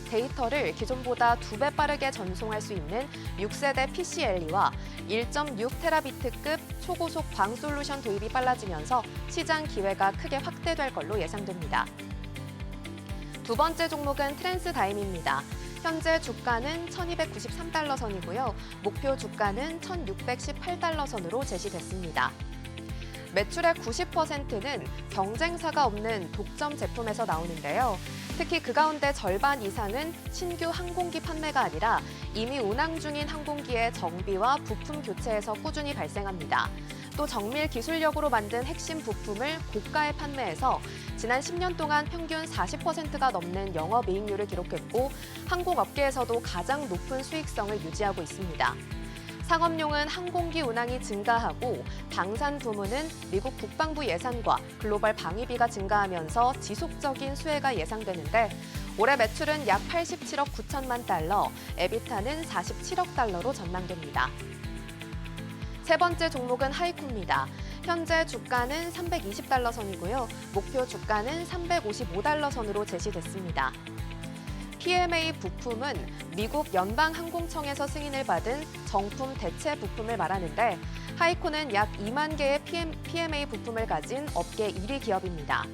데이터를 기존보다 2배 빠르게 전송할 수 있는 6세대 PCLE와 1.6테라비트급 초고속 광 솔루션 도입이 빨라지면서 시장 기회가 크게 확대될 걸로 예상됩니다. 두 번째 종목은 트랜스다임입니다. 현재 주가는 1,293달러 선이고요. 목표 주가는 1,618달러 선으로 제시됐습니다. 매출의 90%는 경쟁사가 없는 독점 제품에서 나오는데요. 특히 그 가운데 절반 이상은 신규 항공기 판매가 아니라 이미 운항 중인 항공기의 정비와 부품 교체에서 꾸준히 발생합니다. 또 정밀 기술력으로 만든 핵심 부품을 고가에 판매해서 지난 10년 동안 평균 40%가 넘는 영업이익률을 기록했고 항공업계에서도 가장 높은 수익성을 유지하고 있습니다. 상업용은 항공기 운항이 증가하고 방산 부문은 미국 국방부 예산과 글로벌 방위비가 증가하면서 지속적인 수혜가 예상되는데 올해 매출은 약 87억 9천만 달러, 에비타는 47억 달러로 전망됩니다. 세 번째 종목은 하이코입니다. 현재 주가는 320달러 선이고요. 목표 주가는 355달러 선으로 제시됐습니다. PMA 부품은 미국 연방항공청에서 승인을 받은 정품 대체 부품을 말하는데 하이코는 약 2만 개의 PMA 부품을 가진 업계 1위 기업입니다.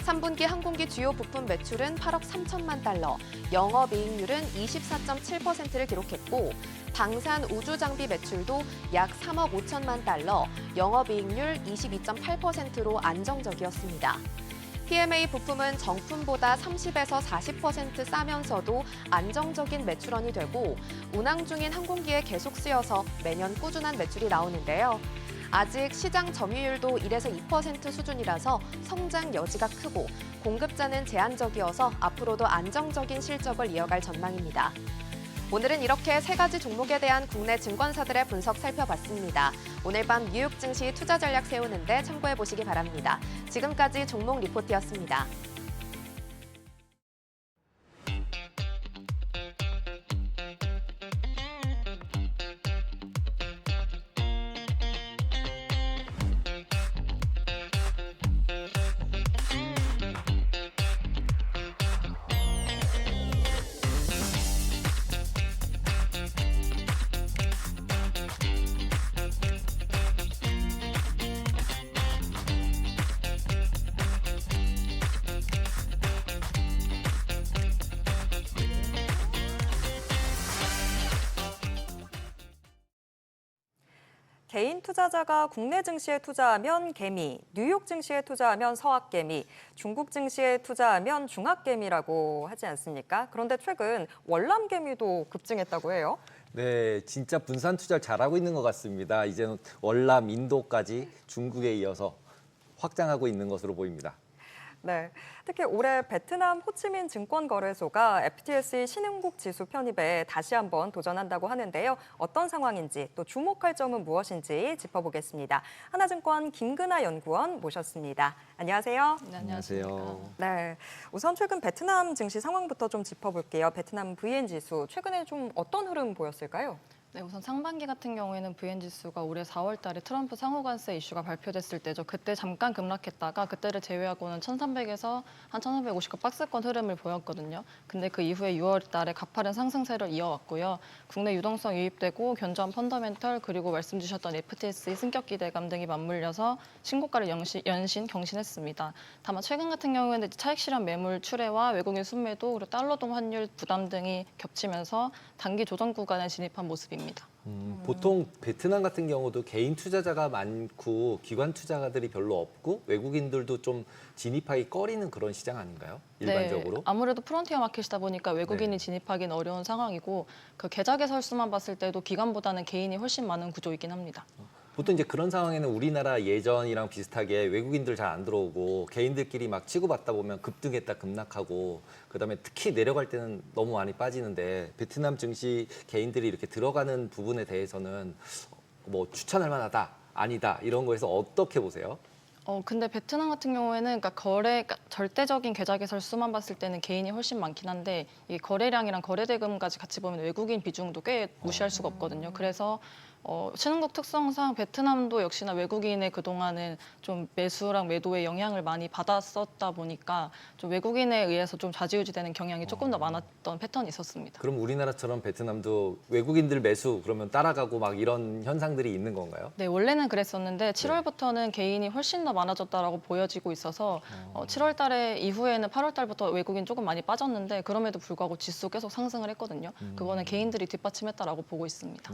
3분기 항공기 주요 부품 매출은 8억 3천만 달러, 영업이익률은 24.7%를 기록했고 방산 우주 장비 매출도 약 3억 5천만 달러, 영업이익률 22.8%로 안정적이었습니다. PMA 부품은 정품보다 30에서 40% 싸면서도 안정적인 매출원이 되고 운항 중인 항공기에 계속 쓰여서 매년 꾸준한 매출이 나오는데요. 아직 시장 점유율도 1에서 2% 수준이라서 성장 여지가 크고 공급자는 제한적이어서 앞으로도 안정적인 실적을 이어갈 전망입니다. 오늘은 이렇게 세 가지 종목에 대한 국내 증권사들의 분석 살펴봤습니다. 오늘 밤 뉴욕 증시 투자 전략 세우는데 참고해 보시기 바랍니다. 지금까지 종목 리포트였습니다. 개인 투자자가 국내 증시에 투자하면 개미, 뉴욕 증시에 투자하면 서학개미, 중국 증시에 투자하면 중학개미라고 하지 않습니까? 그런데 최근 월남개미도 급증했다고 해요. 네, 진짜 분산 투자를 잘하고 있는 것 같습니다. 이제는 월남, 인도까지 중국에 이어서 확장하고 있는 것으로 보입니다. 네, 특히 올해 베트남 호치민 증권거래소가 FTSE 신흥국 지수 편입에 다시 한번 도전한다고 하는데요. 어떤 상황인지 또 주목할 점은 무엇인지 짚어보겠습니다. 하나증권 김근아 연구원 모셨습니다. 안녕하세요. 네, 안녕하세요. 네, 우선 최근 베트남 증시 상황부터 좀 짚어볼게요. 베트남 VN 지수 최근에 좀 어떤 흐름 보였을까요? 네, 우선 상반기 같은 경우에는 VN 지수가 올해 4월 달에 트럼프 상호관세 이슈가 발표됐을 때죠. 그때 잠깐 급락했다가 그때를 제외하고는 1,300에서 한 1,350가 박스권 흐름을 보였거든요. 근데 그 이후에 6월 달에 가파른 상승세를 이어왔고요. 국내 유동성 유입되고 견조한 펀더멘털 그리고 말씀 주셨던 FTSE 승격 기대감 등이 맞물려서 신고가를 경신했습니다. 다만 최근 같은 경우에는 차익 실현 매물 출회와 외국인 순매도 그리고 달러동 환율 부담 등이 겹치면서 단기 조정 구간에 진입한 모습입니다. 보통 베트남 같은 경우도 개인 투자자가 많고 기관 투자가들이 별로 없고 외국인들도 좀 진입하기 꺼리는 그런 시장 아닌가요? 일반적으로? 네, 아무래도 프론티어 마켓이다 보니까 외국인이 네. 진입하기는 어려운 상황이고 그 계좌 개설 수만 봤을 때도 기관보다는 개인이 훨씬 많은 구조이긴 합니다. 보통 이제 그런 상황에는 우리나라 예전이랑 비슷하게 외국인들 잘 안 들어오고 개인들끼리 막 치고받다 보면 급등했다 급락하고 그다음에 특히 내려갈 때는 너무 많이 빠지는데 베트남 증시 개인들이 이렇게 들어가는 부분에 대해서는 뭐 추천할 만하다 아니다 이런 거에서 어떻게 보세요? 근데 베트남 같은 경우에는 그러니까 절대적인 계좌 개설 수만 봤을 때는 개인이 훨씬 많긴 한데 이 거래량이랑 거래 대금까지 같이 보면 외국인 비중도 꽤 무시할 수가 없거든요. 그래서 신흥국 특성상 베트남도 역시나 외국인의 그동안은 좀 매수랑 매도의 영향을 많이 받았었다 보니까 좀 외국인에 의해서 좀 좌지우지되는 경향이 조금 더 많았던 패턴이 있었습니다. 그럼 우리나라처럼 베트남도 외국인들 매수 그러면 따라가고 막 이런 현상들이 있는 건가요? 네, 원래는 그랬었는데 7월부터는 개인이 훨씬 더 많아졌다라고 보여지고 있어서 7월 달에 이후에는 8월 달부터 외국인 조금 많이 빠졌는데 그럼에도 불구하고 지수 계속 상승을 했거든요. 그거는 개인들이 뒷받침했다라고 보고 있습니다.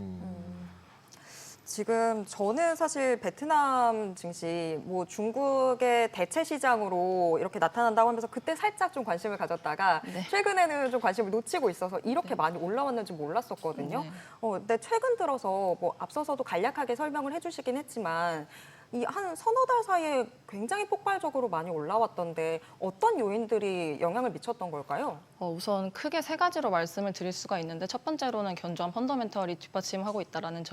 지금 저는 사실 베트남 증시 뭐 중국의 대체 시장으로 이렇게 나타난다고 하면서 그때 살짝 좀 관심을 가졌다가 네. 최근에는 좀 관심을 놓치고 있어서 이렇게 많이 올라왔는지 몰랐었거든요. 네. 근데 최근 들어서 뭐 앞서서도 간략하게 설명을 해주시긴 했지만 이 한 서너 달 사이에 굉장히 폭발적으로 많이 올라왔던데 어떤 요인들이 영향을 미쳤던 걸까요? 우선 크게 세 가지로 말씀을 드릴 수가 있는데 첫 번째로는 견조한 펀더멘털이 뒷받침하고 있다는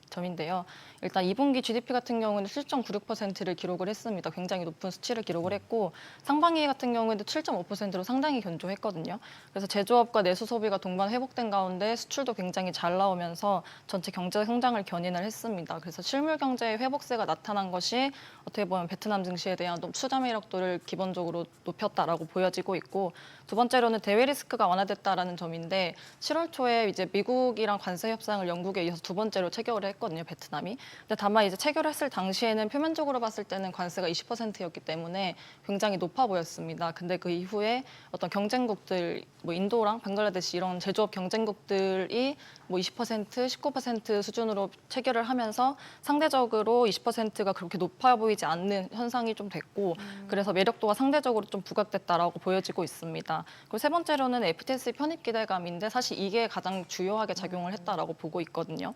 점인데요. 일단 2분기 GDP 같은 경우는 7.96%를 기록을 했습니다. 굉장히 높은 수치를 기록을 했고 상반기 같은 경우에도 7.5%로 상당히 견조했거든요. 그래서 제조업과 내수 소비가 동반 회복된 가운데 수출도 굉장히 잘 나오면서 전체 경제 성장을 견인을 했습니다. 그래서 실물 경제의 회복세가 나타난 것이 어떻게 보면 베트남 증시에 대한 투자 매력도를 기본적으로 높였다라고 보여지고 있고 두 번째로는 대외 리스크가 완화됐다라는 점인데 7월 초에 이제 미국이랑 관세 협상을 영국에 이어서 두 번째로 체결을 했거든요, 베트남이. 근데 다만 이제 체결했을 당시에는 표면적으로 봤을 때는 관세가 20%였기 때문에 굉장히 높아 보였습니다. 근데 그 이후에 어떤 경쟁국들, 뭐 인도랑 방글라데시 이런 제조업 경쟁국들이 뭐 20%, 19% 수준으로 체결을 하면서 상대적으로 20%가 리스크가 그렇게 높아 보이지 않는 현상이 좀 됐고 그래서 매력도가 상대적으로 좀 부각됐다라고 보여지고 있습니다. 그리고 세 번째로는 FTX 편입 기대감인데 사실 이게 가장 주요하게 작용을 했다라고 보고 있거든요.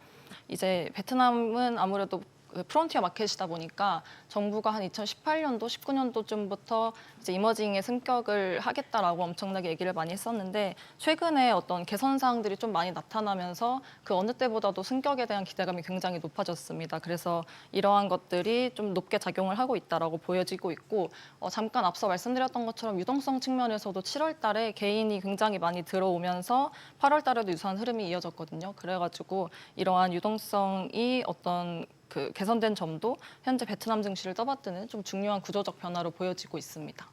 이제 베트남은 아무래도 그 프론티어 마켓이다 보니까 정부가 한 2018년도, 19년도쯤부터 이제 이머징의 승격을 하겠다라고 엄청나게 얘기를 많이 했었는데 최근에 어떤 개선 사항들이 좀 많이 나타나면서 그 어느 때보다도 승격에 대한 기대감이 굉장히 높아졌습니다. 그래서 이러한 것들이 좀 높게 작용을 하고 있다라고 보여지고 있고 잠깐 앞서 말씀드렸던 것처럼 유동성 측면에서도 7월 달에 개인이 굉장히 많이 들어오면서 8월 달에도 유사한 흐름이 이어졌거든요. 그래가지고 이러한 유동성이 어떤 그 개선된 점도 현재 베트남 증시를 떠받드는 좀 중요한 구조적 변화로 보여지고 있습니다.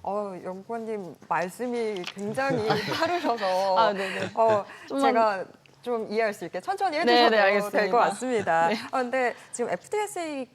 연구원님 말씀이 굉장히 빠르셔서 네네. 제가 좀 이해할 수 있게 천천히 네, 해주셔도 알겠습니다. 될 것 같습니다. 네. 근데 지금 FTSE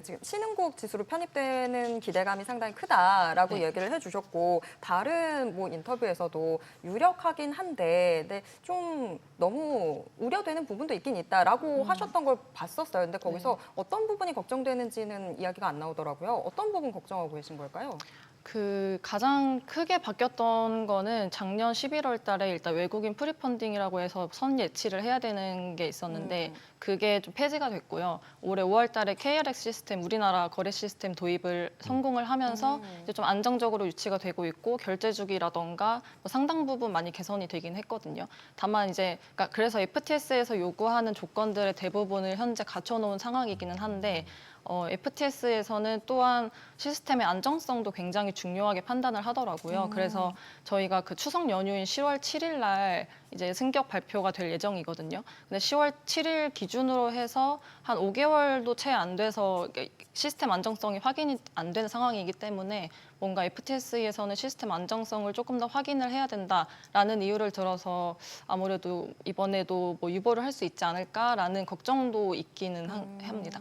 지금 신흥국 지수로 편입되는 기대감이 상당히 크다라고 네. 얘기를 해주셨고 다른 뭐 인터뷰에서도 유력하긴 한데 좀 너무 우려되는 부분도 있긴 있다라고 하셨던 걸 봤었어요. 근데 거기서 어떤 부분이 걱정되는지는 이야기가 안 나오더라고요. 어떤 부분 걱정하고 계신 걸까요? 그 가장 크게 바뀌었던 거는 작년 11월 달에 일단 외국인 프리펀딩이라고 해서 선 예치를 해야 되는 게 있었는데 그게 좀 폐지가 됐고요. 올해 5월 달에 KRX 시스템, 우리나라 거래 시스템 도입을 성공을 하면서 이제 좀 안정적으로 유치가 되고 있고 결제 주기라던가 뭐 상당 부분 많이 개선이 되긴 했거든요. 다만 이제 그래서 FTS에서 요구하는 조건들의 대부분을 현재 갖춰놓은 상황이기는 한데 FTS에서는 또한 시스템의 안정성도 굉장히 중요하게 판단을 하더라고요. 그래서 저희가 그 추석 연휴인 10월 7일 날 이제 승격 발표가 될 예정이거든요. 근데 10월 7일 기준으로 해서 한 5개월도 채 안 돼서 시스템 안정성이 확인이 안 되는 상황이기 때문에 뭔가 FTS에서는 시스템 안정성을 조금 더 확인을 해야 된다라는 이유를 들어서 아무래도 이번에도 뭐 유보를 할 수 있지 않을까라는 걱정도 있기는 합니다.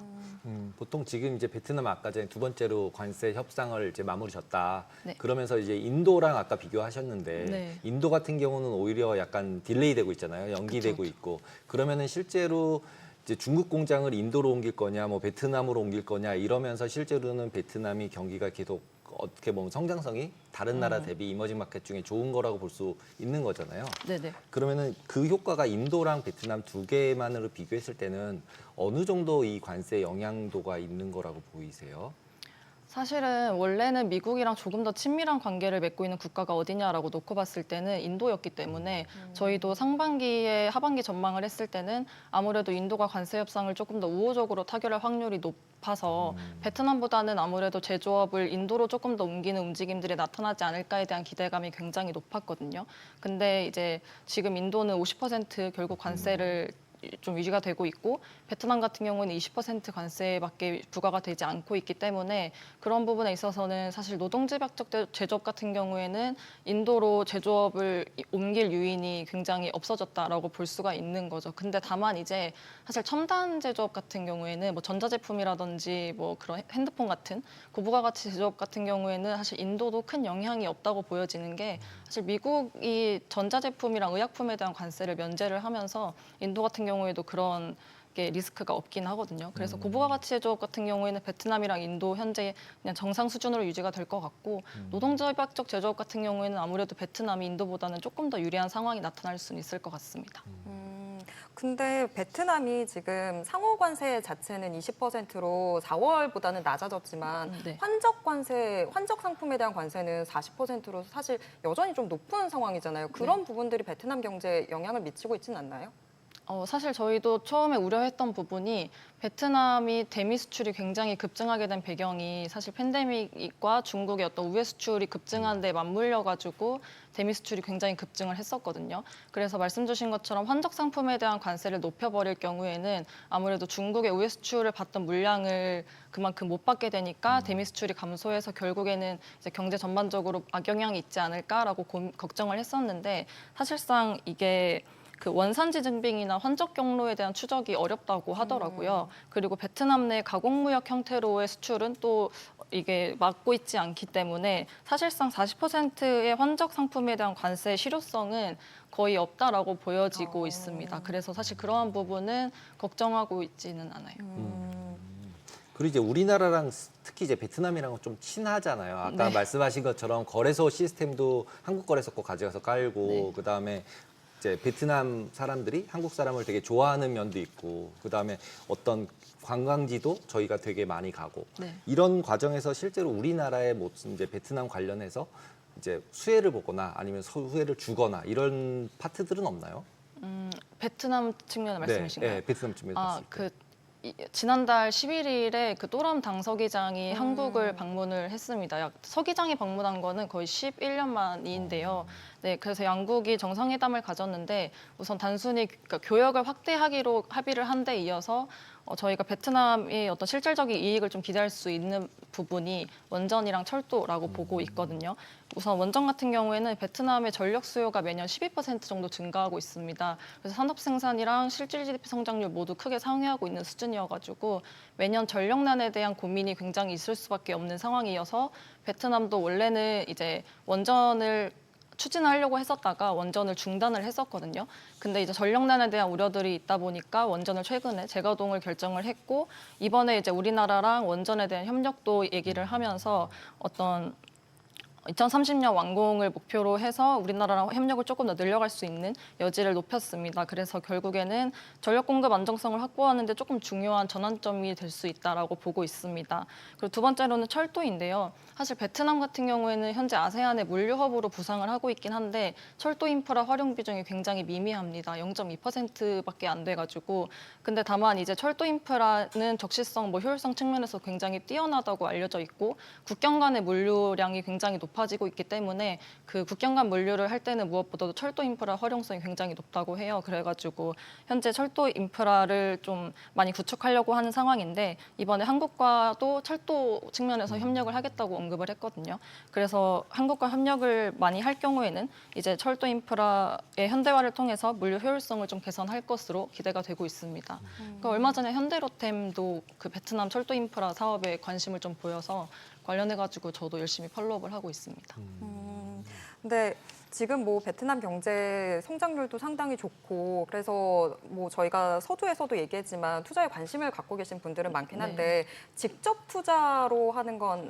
보통 지금 이제 베트남 아까 전에 두 번째로 관세 협상을 이제 마무리졌다. 네. 그러면서 이제 인도랑 아까 비교하셨는데 네. 인도 같은 경우는 오히려 약간 딜레이되고 있잖아요. 연기되고 있고. 그러면은 실제로 이제 중국 공장을 인도로 옮길 거냐, 뭐 베트남으로 옮길 거냐 이러면서 실제로는 베트남이 경기가 계속 어떻게 보면 성장성이 다른 나라 대비 이머징 마켓 중에 좋은 거라고 볼 수 있는 거잖아요. 네네. 그러면은 그 효과가 인도랑 베트남 두 개만으로 비교했을 때는 어느 정도 이 관세 영향도가 있는 거라고 보이세요? 사실은 원래는 미국이랑 조금 더 친밀한 관계를 맺고 있는 국가가 어디냐라고 놓고 봤을 때는 인도였기 때문에 저희도 상반기에 하반기 전망을 했을 때는 아무래도 인도가 관세 협상을 조금 더 우호적으로 타결할 확률이 높아서 베트남보다는 아무래도 제조업을 인도로 조금 더 옮기는 움직임들이 나타나지 않을까에 대한 기대감이 굉장히 높았거든요. 근데 이제 지금 인도는 50% 결국 관세를 좀 유지가 되고 있고 베트남 같은 경우는 20% 관세밖에 부과가 되지 않고 있기 때문에 그런 부분에 있어서는 사실 노동집약적 제조업 같은 경우에는 인도로 제조업을 옮길 요인이 굉장히 없어졌다라고 볼 수가 있는 거죠. 근데 다만 이제 사실 첨단 제조업 같은 경우에는 뭐 전자제품이라든지 뭐 그런 핸드폰 같은 고부가가치 제조업 같은 경우에는 사실 인도도 큰 영향이 없다고 보여지는 게 사실 미국이 전자제품이랑 의약품에 대한 관세를 면제를 하면서 인도 같은 경우에도 그런 게 리스크가 없긴 하거든요. 그래서 고부가가치 제조업 같은 경우에는 베트남이랑 인도 현재 그냥 정상 수준으로 유지가 될 것 같고 노동집약적 제조업 같은 경우에는 아무래도 베트남이 인도보다는 조금 더 유리한 상황이 나타날 수는 있을 것 같습니다. 근데 베트남이 지금 상호 관세 자체는 20%로 4월보다는 낮아졌지만 네. 환적 상품에 대한 관세는 40%로 사실 여전히 좀 높은 상황이잖아요. 그런 부분들이 베트남 경제에 영향을 미치고 있지는 않나요? 사실 저희도 처음에 우려했던 부분이 베트남이 대미 수출이 굉장히 급증하게 된 배경이 사실 팬데믹과 중국의 어떤 우회 수출이 급증한 데 맞물려 가지고 대미 수출이 굉장히 급증을 했었거든요. 그래서 말씀 주신 것처럼 환적 상품에 대한 관세를 높여버릴 경우에는 아무래도 중국의 우회 수출을 받던 물량을 그만큼 못 받게 되니까 대미 수출이 감소해서 결국에는 이제 경제 전반적으로 악영향이 있지 않을까라고 걱정을 했었는데 사실상 이게 그 원산지 증빙이나 환적 경로에 대한 추적이 어렵다고 하더라고요. 그리고 베트남 내 가공무역 형태로의 수출은 또 이게 막고 있지 않기 때문에 사실상 40%의 환적 상품에 대한 관세 실효성은 거의 없다라고 보여지고 있습니다. 그래서 사실 그러한 부분은 걱정하고 있지는 않아요. 그리고 이제 우리나라랑 특히 이제 베트남이랑은 좀 친하잖아요. 아까 네. 말씀하신 것처럼 거래소 시스템도 한국 거래소 거 가져가서 깔고 네. 그다음에 이제 베트남 사람들이 한국 사람을 되게 좋아하는 면도 있고 그다음에 어떤 관광지도 저희가 되게 많이 가고 네. 이런 과정에서 실제로 우리나라의 뭐 이제 베트남 관련해서 이제 수혜를 보거나 아니면 수혜를 주거나 이런 파트들은 없나요? 베트남 측면의 말씀이신가요? 네, 베트남 측면에서 봤을 때. 지난달 11일에 그 또람 당 서기장이 한국을 방문을 했습니다. 서기장이 방문한 거는 거의 11년 만인데요. 네, 그래서 양국이 정상회담을 가졌는데 우선 단순히 그러니까 교역을 확대하기로 합의를 한 데 이어서 저희가 베트남의 어떤 실질적인 이익을 좀 기대할 수 있는 부분이 원전이랑 철도라고 보고 있거든요. 우선 원전 같은 경우에는 베트남의 전력 수요가 매년 12% 정도 증가하고 있습니다. 그래서 산업 생산이랑 실질 GDP 성장률 모두 크게 상회하고 있는 수준이어가지고 매년 전력난에 대한 고민이 굉장히 있을 수밖에 없는 상황이어서 베트남도 원래는 이제 원전을 추진하려고 했었다가 원전을 중단을 했었거든요. 근데 이제 전력난에 대한 우려들이 있다 보니까 원전을 최근에 재가동을 결정을 했고 이번에 이제 우리나라랑 원전에 대한 협력도 얘기를 하면서 어떤 2030년 완공을 목표로 해서 우리나라랑 협력을 조금 더 늘려갈 수 있는 여지를 높였습니다. 그래서 결국에는 전력 공급 안정성을 확보하는 데 조금 중요한 전환점이 될 수 있다라고 보고 있습니다. 그리고 두 번째로는 철도인데요. 사실 베트남 같은 경우에는 현재 아세안의 물류 허브로 부상을 하고 있긴 한데 철도 인프라 활용 비중이 굉장히 미미합니다. 0.2%밖에 안 돼가지고 근데 다만 이제 철도 인프라는 적시성, 효율성 측면에서 굉장히 뛰어나다고 알려져 있고 국경 간의 물류량이 굉장히 높아지고 있기 때문에 그 국경 간 물류를 할 때는 무엇보다도 철도 인프라 활용성이 굉장히 높다고 해요. 그래가지고 현재 철도 인프라를 좀 많이 구축하려고 하는 상황인데 이번에 한국과도 철도 측면에서 협력을 하겠다고 언급을 했거든요. 그래서 한국과 협력을 많이 할 경우에는 이제 철도 인프라의 현대화를 통해서 물류 효율성을 좀 개선할 것으로 기대가 되고 있습니다. 그러니까 얼마 전에 현대로템도 그 베트남 철도 인프라 사업에 관심을 좀 보여서 관련해가지고 저도 열심히 팔로우업을 하고 있습니다. 근데 지금 뭐 베트남 경제 성장률도 상당히 좋고 그래서 뭐 저희가 서두에서도 얘기했지만 투자에 관심을 갖고 계신 분들은 많긴 한데 직접 투자로 하는 건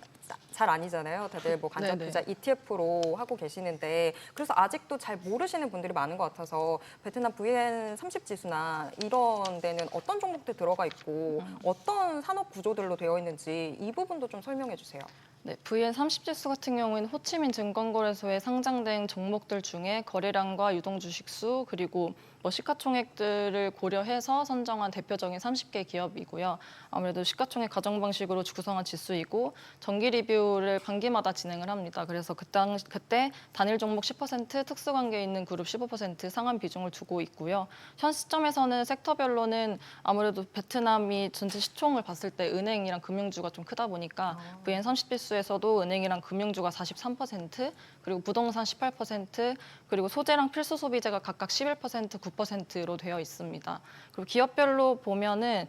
잘 아니잖아요. 다들 뭐 간접 네네. 투자 ETF로 하고 계시는데 그래서 아직도 잘 모르시는 분들이 많은 것 같아서 베트남 VN30 지수나 이런 데는 어떤 종목들 들어가 있고 어떤 산업 구조들로 되어 있는지 이 부분도 좀 설명해 주세요. 네, VN30 지수 같은 경우에는 호치민 증권거래소에 상장된 종목들 중에 거래량과 유동 주식 수 그리고 시가총액들을 고려해서 선정한 대표적인 30개 기업이고요. 아무래도 시가총액 가정 방식으로 구성한 지수이고 정기 리뷰를 반기마다 진행을 합니다. 그래서 그때 단일 종목 10%, 특수관계 있는 그룹 15% 상한 비중을 두고 있고요. 현 시점에서는 섹터별로는 아무래도 베트남이 전체 시총을 봤을 때 은행이랑 금융주가 좀 크다 보니까 VN30 지수에서도 은행이랑 금융주가 43%, 그리고 부동산 18%, 그리고 소재랑 필수 소비재가 각각 11%, 9%로 되어 있습니다. 그리고 기업별로 보면은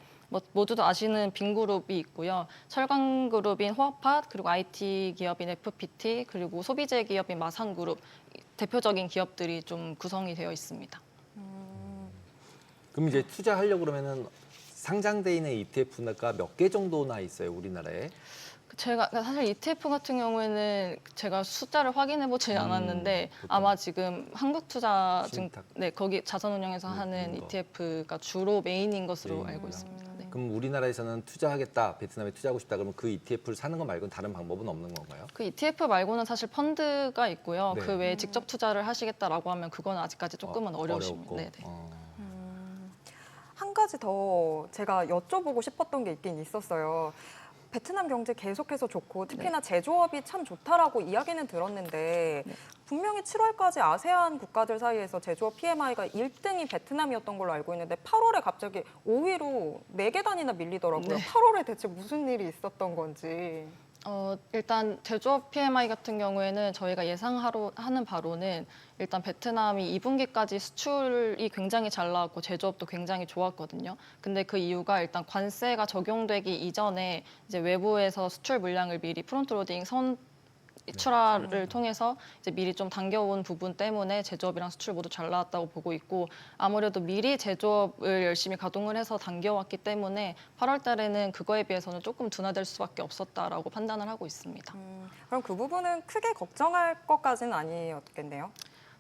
모두도 아시는 빈그룹이 있고요. 철강그룹인 호아팟, 그리고 IT 기업인 FPT, 그리고 소비재 기업인 마산그룹 대표적인 기업들이 좀 구성이 되어 있습니다. 그럼 이제 투자하려고 그러면은 상장돼 있는 ETF가 몇 개 정도나 있어요, 우리나라에? 제가 사실 ETF 같은 경우에는 제가 숫자를 확인해 보지 않았는데 보통. 아마 지금 한국투자증 신탁. 거기 자산운용에서 하는 거. ETF가 주로 메인인 것으로 메인이구나. 알고 있습니다. 네. 그럼 우리나라에서는 투자하겠다, 베트남에 투자하고 싶다 그러면 그 ETF를 사는 거 말고는 다른 방법은 없는 건가요? 그 ETF 말고는 사실 펀드가 있고요. 네. 그 외에 직접 투자를 하시겠다라고 하면 그건 아직까지 조금은 어려우십니다. 어렵고. 네네. 한 가지 더 제가 여쭤보고 싶었던 게 있긴 있었어요. 베트남 경제 계속해서 좋고 특히나 제조업이 참 좋다라고 이야기는 들었는데 분명히 7월까지 아세안 국가들 사이에서 제조업 PMI가 1등이 베트남이었던 걸로 알고 있는데 8월에 갑자기 5위로 4개 단위나 밀리더라고요. 8월에 대체 무슨 일이 있었던 건지. 일단 제조업 PMI 같은 경우에는 저희가 예상하는 바로는 일단 베트남이 2분기까지 수출이 굉장히 잘 나왔고 제조업도 굉장히 좋았거든요. 근데 그 이유가 일단 관세가 적용되기 이전에 이제 외부에서 수출 물량을 미리 프론트로딩 출하를 통해서 이제 미리 좀 당겨온 부분 때문에 제조업이랑 수출 모두 잘 나왔다고 보고 있고 아무래도 미리 제조업을 열심히 가동을 해서 당겨왔기 때문에 8월 달에는 그거에 비해서는 조금 둔화될 수밖에 없었다라고 판단을 하고 있습니다. 그럼 그 부분은 크게 걱정할 것까지는 아니었겠네요.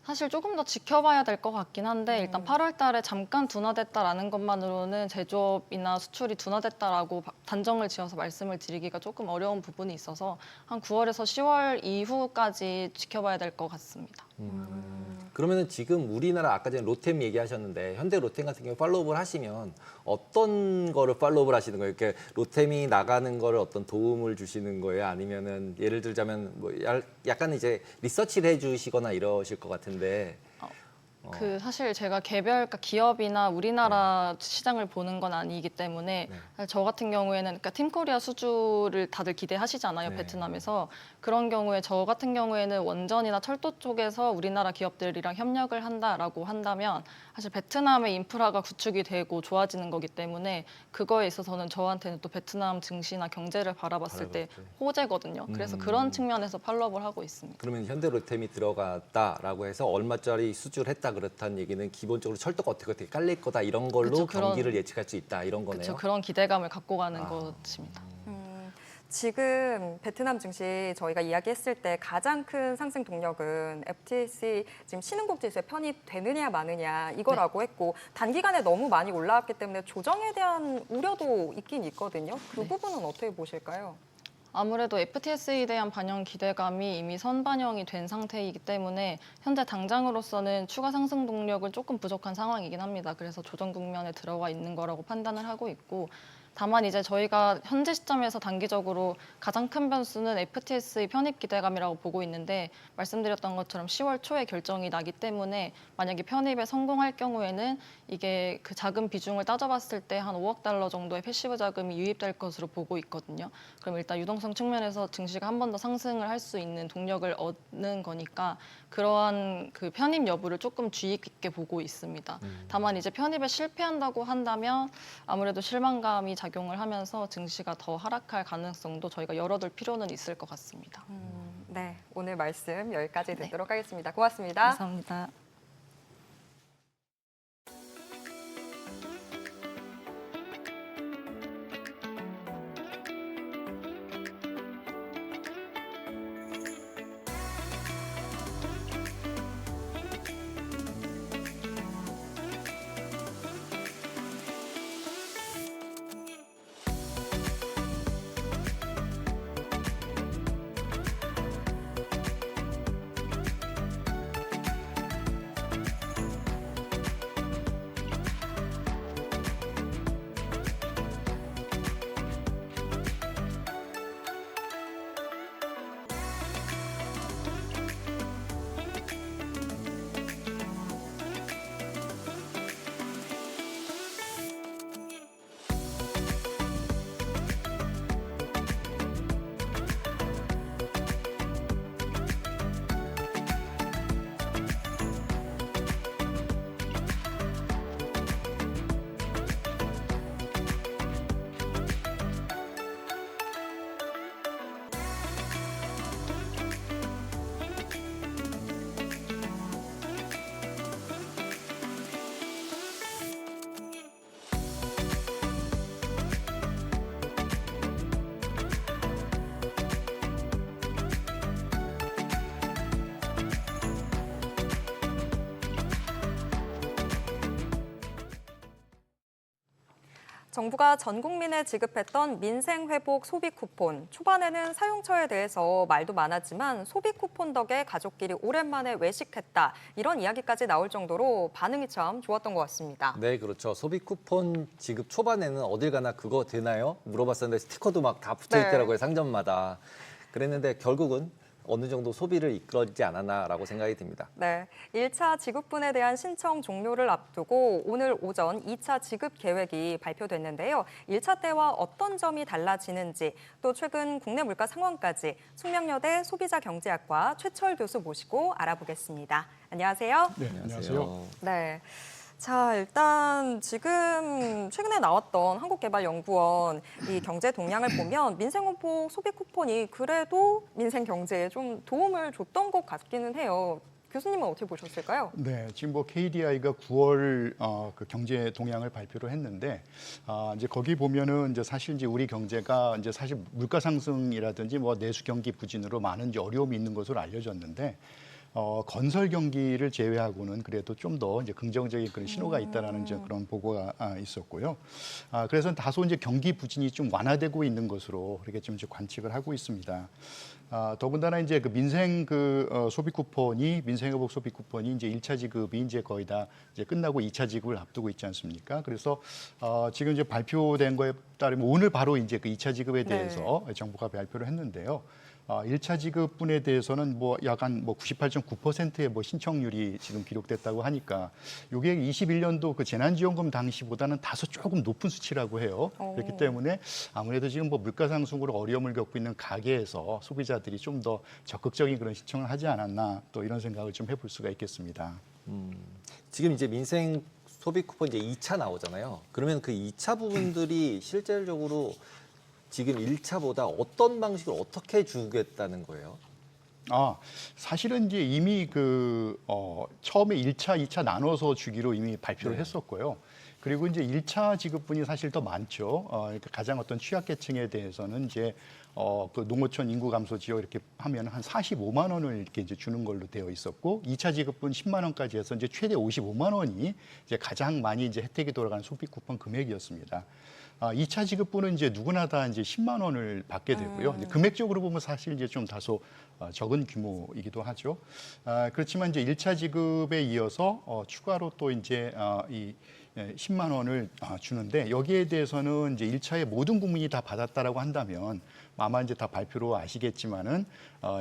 사실 조금 더 지켜봐야 될 것 같긴 한데 일단 8월 달에 잠깐 둔화됐다라는 것만으로는 제조업이나 수출이 둔화됐다라고 단정을 지어서 말씀을 드리기가 조금 어려운 부분이 있어서 한 9월에서 10월 이후까지 지켜봐야 될 것 같습니다. 그러면은 지금 우리나라 아까 전에 로템 얘기하셨는데 현대 로템 같은 경우 팔로우업을 하시면 어떤 거를 팔로우업을 하시는 거예요? 이렇게 로템이 나가는 거를 어떤 도움을 주시는 거예요? 아니면은 예를 들자면 뭐 약간 이제 리서치를 해주시거나 이러실 것 같은데. 그 사실 제가 개별 그러니까 기업이나 우리나라 시장을 보는 건 아니기 때문에 사실 저 같은 경우에는 그러니까 팀코리아 수주를 다들 기대하시잖아요. 네. 베트남에서 그런 경우에 저 같은 경우에는 원전이나 철도 쪽에서 우리나라 기업들이랑 협력을 한다라고 한다면 사실 베트남의 인프라가 구축이 되고 좋아지는 거기 때문에 그거에 있어서는 저한테는 또 베트남 증시나 경제를 바라봤을 때 호재거든요. 그래서 그런 측면에서 팔로업을 하고 있습니다. 그러면 현대 로템이 들어갔다라고 해서 얼마짜리 수주를 했다 그렇다는 얘기는 기본적으로 철도가 어떻게 깔릴 거다 이런 걸로 그쵸, 그런- 경기를 예측할 수 있다 이런 거네요. 그렇죠. 그런 기대감을 갖고 가는 것입니다. 지금 베트남 증시 저희가 이야기했을 때 가장 큰 상승 동력은 FTSE 지금 신흥국 지수에 편입되느냐 마느냐 이거라고 했고 단기간에 너무 많이 올라왔기 때문에 조정에 대한 우려도 있긴 있거든요. 그 부분은 어떻게 보실까요? 아무래도 FTSE에 대한 반영 기대감이 이미 선반영이 된 상태이기 때문에 현재 당장으로서는 추가 상승 동력은 조금 부족한 상황이긴 합니다. 그래서 조정 국면에 들어가 있는 거라고 판단을 하고 있고 다만 이제 저희가 현재 시점에서 단기적으로 가장 큰 변수는 FTSE 편입 기대감이라고 보고 있는데 말씀드렸던 것처럼 10월 초에 결정이 나기 때문에 만약에 편입에 성공할 경우에는 이게 그 자금 비중을 따져봤을 때 한 5억 달러 정도의 패시브 자금이 유입될 것으로 보고 있거든요. 그럼 일단 유동성 측면에서 증시가 한 번 더 상승을 할 수 있는 동력을 얻는 거니까 그러한 그 편입 여부를 조금 주의 깊게 보고 있습니다. 다만 이제 편입에 실패한다고 한다면 아무래도 실망감이 작용을 하면서 증시가 더 하락할 가능성도 저희가 열어둘 필요는 있을 것 같습니다. 네, 오늘 말씀 여기까지 듣도록 하겠습니다. 고맙습니다. 감사합니다. 정부가 전 국민에 지급했던 민생회복 소비 쿠폰. 초반에는 사용처에 대해서 말도 많았지만 소비 쿠폰 덕에 가족끼리 오랜만에 외식했다. 이런 이야기까지 나올 정도로 반응이 참 좋았던 것 같습니다. 네, 그렇죠. 소비 쿠폰 지급 초반에는 어딜 가나 그거 되나요? 물어봤었는데 스티커도 막 다 붙어 있더라고요, 상점마다. 그랬는데 결국은 어느 정도 소비를 이끌어지지 않았나라고 생각이 듭니다. 네, 1차 지급분에 대한 신청 종료를 앞두고 오늘 오전 2차 지급 계획이 발표됐는데요. 1차 때와 어떤 점이 달라지는지 또 최근 국내 물가 상황까지 숙명여대 소비자경제학과 최철 교수 모시고 알아보겠습니다. 안녕하세요. 네, 안녕하세요. 네. 자, 일단 지금 최근에 나왔던 한국개발연구원 이 경제 동향을 보면 민생홍보 소비 쿠폰이 그래도 민생 경제에 좀 도움을 줬던 것 같기는 해요. 교수님은 어떻게 보셨을까요? 네, 지금 뭐 KDI가 9월 그 경제 동향을 발표를 했는데 이제 거기 보면은 이제 사실 이제 우리 경제가 이제 사실 물가 상승이라든지 뭐 내수 경기 부진으로 많은 이제 어려움이 있는 것으로 알려졌는데 건설 경기를 제외하고는 그래도 좀 더 이제 긍정적인 그런 신호가 있다라는 이제 그런 보고가 있었고요. 그래서 다소 이제 경기 부진이 좀 완화되고 있는 것으로 이렇게 좀 이제 관측을 하고 있습니다. 더군다나 이제 그 민생 소비 쿠폰이 민생회복 소비 쿠폰이 이제 1차 지급이 이제 거의 다 이제 끝나고 2차 지급을 앞두고 있지 않습니까? 그래서 지금 이제 발표된 거에 따르면 오늘 바로 이제 그 2차 지급에 대해서 정부가 발표를 했는데요. 1차 지급분에 대해서는 뭐 약간 뭐 98.9%의 뭐 신청률이 지금 기록됐다고 하니까 이게 21년도 그 재난지원금 당시보다는 다소 조금 높은 수치라고 해요. 그렇기 때문에 아무래도 지금 뭐 물가 상승으로 어려움을 겪고 있는 가게에서 소비자들이 좀 더 적극적인 그런 신청을 하지 않았나 또 이런 생각을 좀 해볼 수가 있겠습니다. 지금 이제 민생 소비 쿠폰 이제 2차 나오잖아요. 그러면 그 2차 부분들이 실질적으로 지금 1차보다 어떤 방식을 어떻게 주겠다는 거예요? 사실은 이제 이미 처음에 1차, 2차 나눠서 주기로 이미 발표를 했었고요. 그리고 이제 1차 지급분이 사실 더 많죠. 그러니까 가장 어떤 취약계층에 대해서는 이제 그 농어촌 인구 감소 지역 이렇게 하면 한 45만 원을 이렇게 이제 주는 걸로 되어 있었고 2차 지급분 10만 원까지 해서 이제 최대 55만 원이 이제 가장 많이 이제 혜택이 돌아가는 소비 쿠폰 금액이었습니다. 2차 지급분은 이제 누구나 다 이제 10만 원을 받게 되고요. 이제 금액적으로 보면 사실 이제 좀 다소 적은 규모이기도 하죠. 그렇지만 이제 1차 지급에 이어서 추가로 또 이제 이 10만 원을 주는데 여기에 대해서는 이제 1차에 모든 국민이 다 받았다라고 한다면 아마 이제 다 발표로 아시겠지만은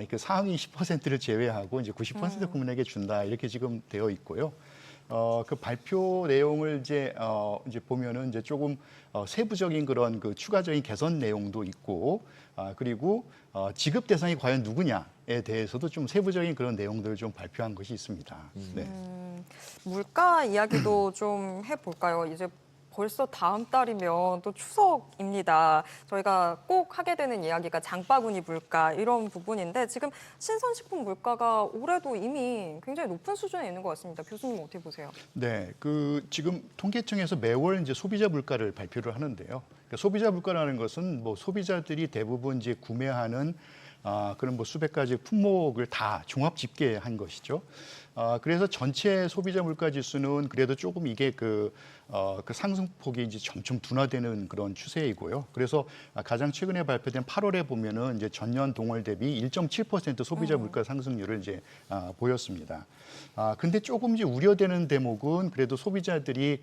그 상위 10%를 제외하고 이제 90% 국민에게 준다 이렇게 지금 되어 있고요. 그 발표 내용을 이제 보면은 이제 조금 세부적인 그런 그 추가적인 개선 내용도 있고 그리고 지급 대상이 과연 누구냐에 대해서도 좀 세부적인 그런 내용들을 좀 발표한 것이 있습니다. 네. 물가 이야기도 좀 해볼까요? 이제 벌써 다음 달이면 또 추석입니다. 저희가 꼭 하게 되는 이야기가 장바구니 물가 이런 부분인데 지금 신선식품 물가가 올해도 이미 굉장히 높은 수준에 있는 것 같습니다. 교수님 어떻게 보세요? 네, 지금 통계청에서 매월 이제 소비자 물가를 발표를 하는데요. 그러니까 소비자 물가라는 것은 뭐 소비자들이 대부분 이제 구매하는 그런 뭐 수백 가지 품목을 다 종합 집계한 것이죠. 그래서 전체 소비자 물가 지수는 그래도 조금 이게 그 상승폭이 이제 점점 둔화되는 그런 추세이고요. 그래서 가장 최근에 발표된 8월에 보면은 이제 전년 동월 대비 1.7% 소비자 물가 상승률을 이제 보였습니다. 근데 조금 이제 우려되는 대목은 그래도 소비자들이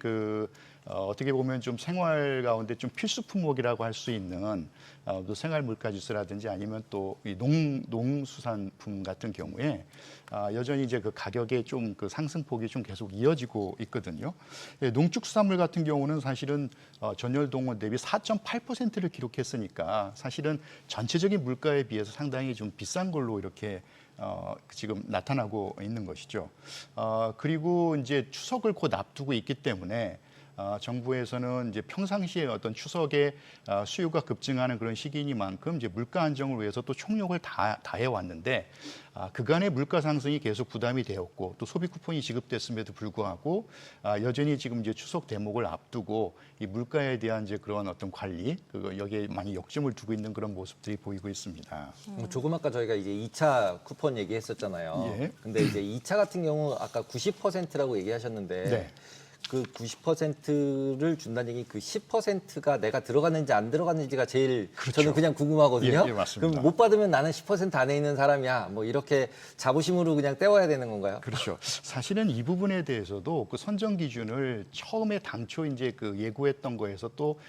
어떻게 보면 좀 생활 가운데 좀 필수 품목이라고 할 수 있는 또 생활 물가 지수라든지 아니면 또 이 농수산품 같은 경우에 여전히 이제 그 가격의 좀 그 상승폭이 좀 계속 이어지고 있거든요. 농축수산물 같은 경우는 사실은 전년 동월 대비 4.8%를 기록했으니까 사실은 전체적인 물가에 비해서 상당히 좀 비싼 걸로 이렇게 지금 나타나고 있는 것이죠. 그리고 이제 추석을 곧 앞두고 있기 때문에 정부에서는 이제 평상시에 어떤 추석에 수요가 급증하는 그런 시기이니만큼 이제 물가 안정을 위해서 또 총력을 다해 왔는데 그간의 물가 상승이 계속 부담이 되었고 또 소비 쿠폰이 지급됐음에도 불구하고 여전히 지금 이제 추석 대목을 앞두고 이 물가에 대한 이제 그런 어떤 관리 여기에 많이 역점을 두고 있는 그런 모습들이 보이고 있습니다. 조금 아까 저희가 이제 2차 쿠폰 얘기했었잖아요. 예. 근데 이제 2차 같은 경우 아까 90%라고 얘기하셨는데 네. 그 90%를 준다는 얘기 그 10%가 내가 들어갔는지 안 들어갔는지가 제일 그렇죠. 저는 그냥 궁금하거든요. 예, 맞습니다. 그럼 못 받으면 나는 10% 안에 있는 사람이야. 뭐 이렇게 자부심으로 그냥 떼워야 되는 건가요? 그렇죠. 사실은 이 부분에 대해서도 그 선정 기준을 처음에 당초 이제 그 예고했던 거에서 또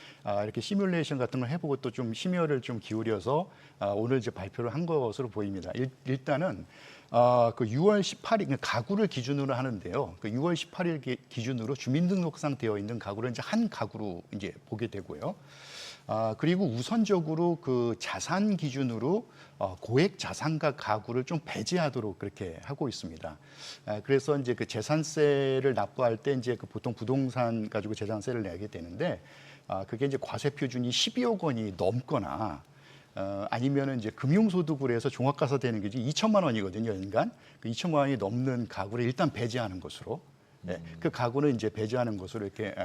이렇게 시뮬레이션 같은 걸 해보고 또 좀 심혈을 좀 기울여서 오늘 이제 발표를 한 것으로 보입니다. 일단은 그 6월 18일 가구를 기준으로 하는데요. 그 6월 18일 기준으로 주민등록상 되어 있는 가구를 이제 한 가구로 이제 보게 되고요. 그리고 우선적으로 그 자산 기준으로 고액 자산가 가구를 좀 배제하도록 그렇게 하고 있습니다. 그래서 이제 그 재산세를 납부할 때 이제 그 보통 부동산 가지고 재산세를 내게 되는데 그게 이제 과세 표준이 12억 원이 넘거나 아니면은 이제 금융소득으로 해서 종합과세되는 게 2천만 원이거든요, 연간. 그 2천만 원이 넘는 가구를 일단 배제하는 것으로. 네, 그 가구는 이제 배제하는 것으로 이렇게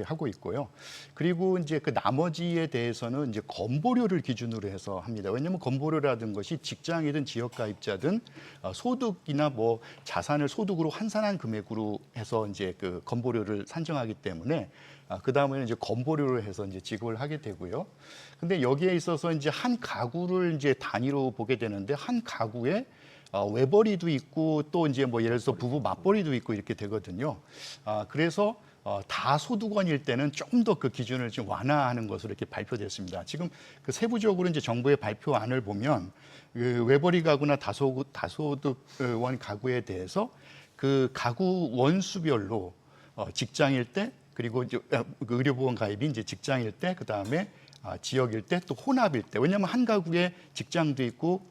하고 있고요. 그리고 이제 그 나머지에 대해서는 이제 건보료를 기준으로 해서 합니다. 왜냐하면 건보료라든 것이 직장이든 지역가입자든 소득이나 뭐 자산을 소득으로 환산한 금액으로 해서 이제 그 건보료를 산정하기 때문에 그 다음에는 이제 건보료를 해서 이제 지급을 하게 되고요. 근데 여기에 있어서 이제 한 가구를 이제 단위로 보게 되는데 한 가구에 외벌이도 있고 또 이제 뭐 예를 들어서 부부 맞벌이도 있고 이렇게 되거든요. 그래서 다 소득원일 때는 조금 더 그 기준을 좀 완화하는 것으로 이렇게 발표됐습니다. 지금 그 세부적으로 이제 정부의 발표안을 보면 그 외벌이 가구나 다소득원 가구에 대해서 그 가구 원수별로 직장일 때 그리고 이제 그 의료보험 가입이 이제 직장일 때 그다음에 지역일 때 또 혼합일 때 왜냐하면 한 가구에 직장도 있고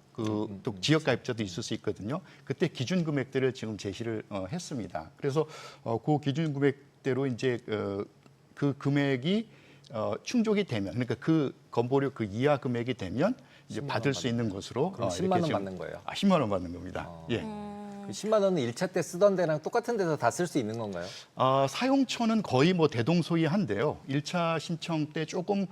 또 지역 가입자도 있을 수 있거든요. 그때 기준 금액들을 지금 제시를 했습니다. 그래서 그 기준 금액대로 이제 그 금액이 충족이 되면 그러니까 그 건보료 그 이하 금액이 되면 이제 받을 수 있는 것으로 그럼 10만 원 받는 거예요? 10만 원 받는 겁니다. 예. 그 10만 원은 1차 때 쓰던 데랑 똑같은 데서 다 쓸 수 있는 건가요? 사용처는 거의 뭐 대동소이한데요. 1차 신청 때 조금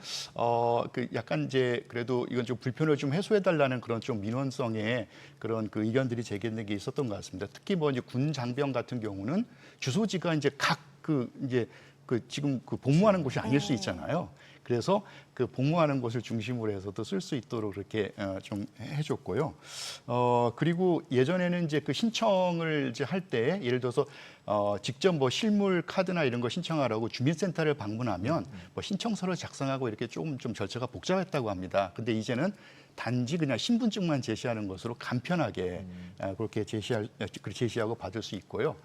그 약간 이제 그래도 이건 좀 불편을 좀 해소해달라는 그런 좀 민원성의 그런 그 의견들이 제기된 게 있었던 것 같습니다. 특히 뭐 이제 군 장병 같은 경우는 주소지가 이제 각 그 이제 그 지금 그 복무하는 곳이 아닐 수 있잖아요. 그래서 그 복무하는 곳을 중심으로 해서도 쓸 수 있도록 그렇게 좀 해줬고요. 그리고 예전에는 이제 그 신청을 이제 할 때 예를 들어서 직접 뭐 실물 카드나 이런 거 신청하라고 주민센터를 방문하면 뭐 신청서를 작성하고 이렇게 좀 절차가 복잡했다고 합니다. 근데 이제는 단지 그냥 신분증만 제시하는 것으로 간편하게 그렇게 제시하고 받을 수 있고요.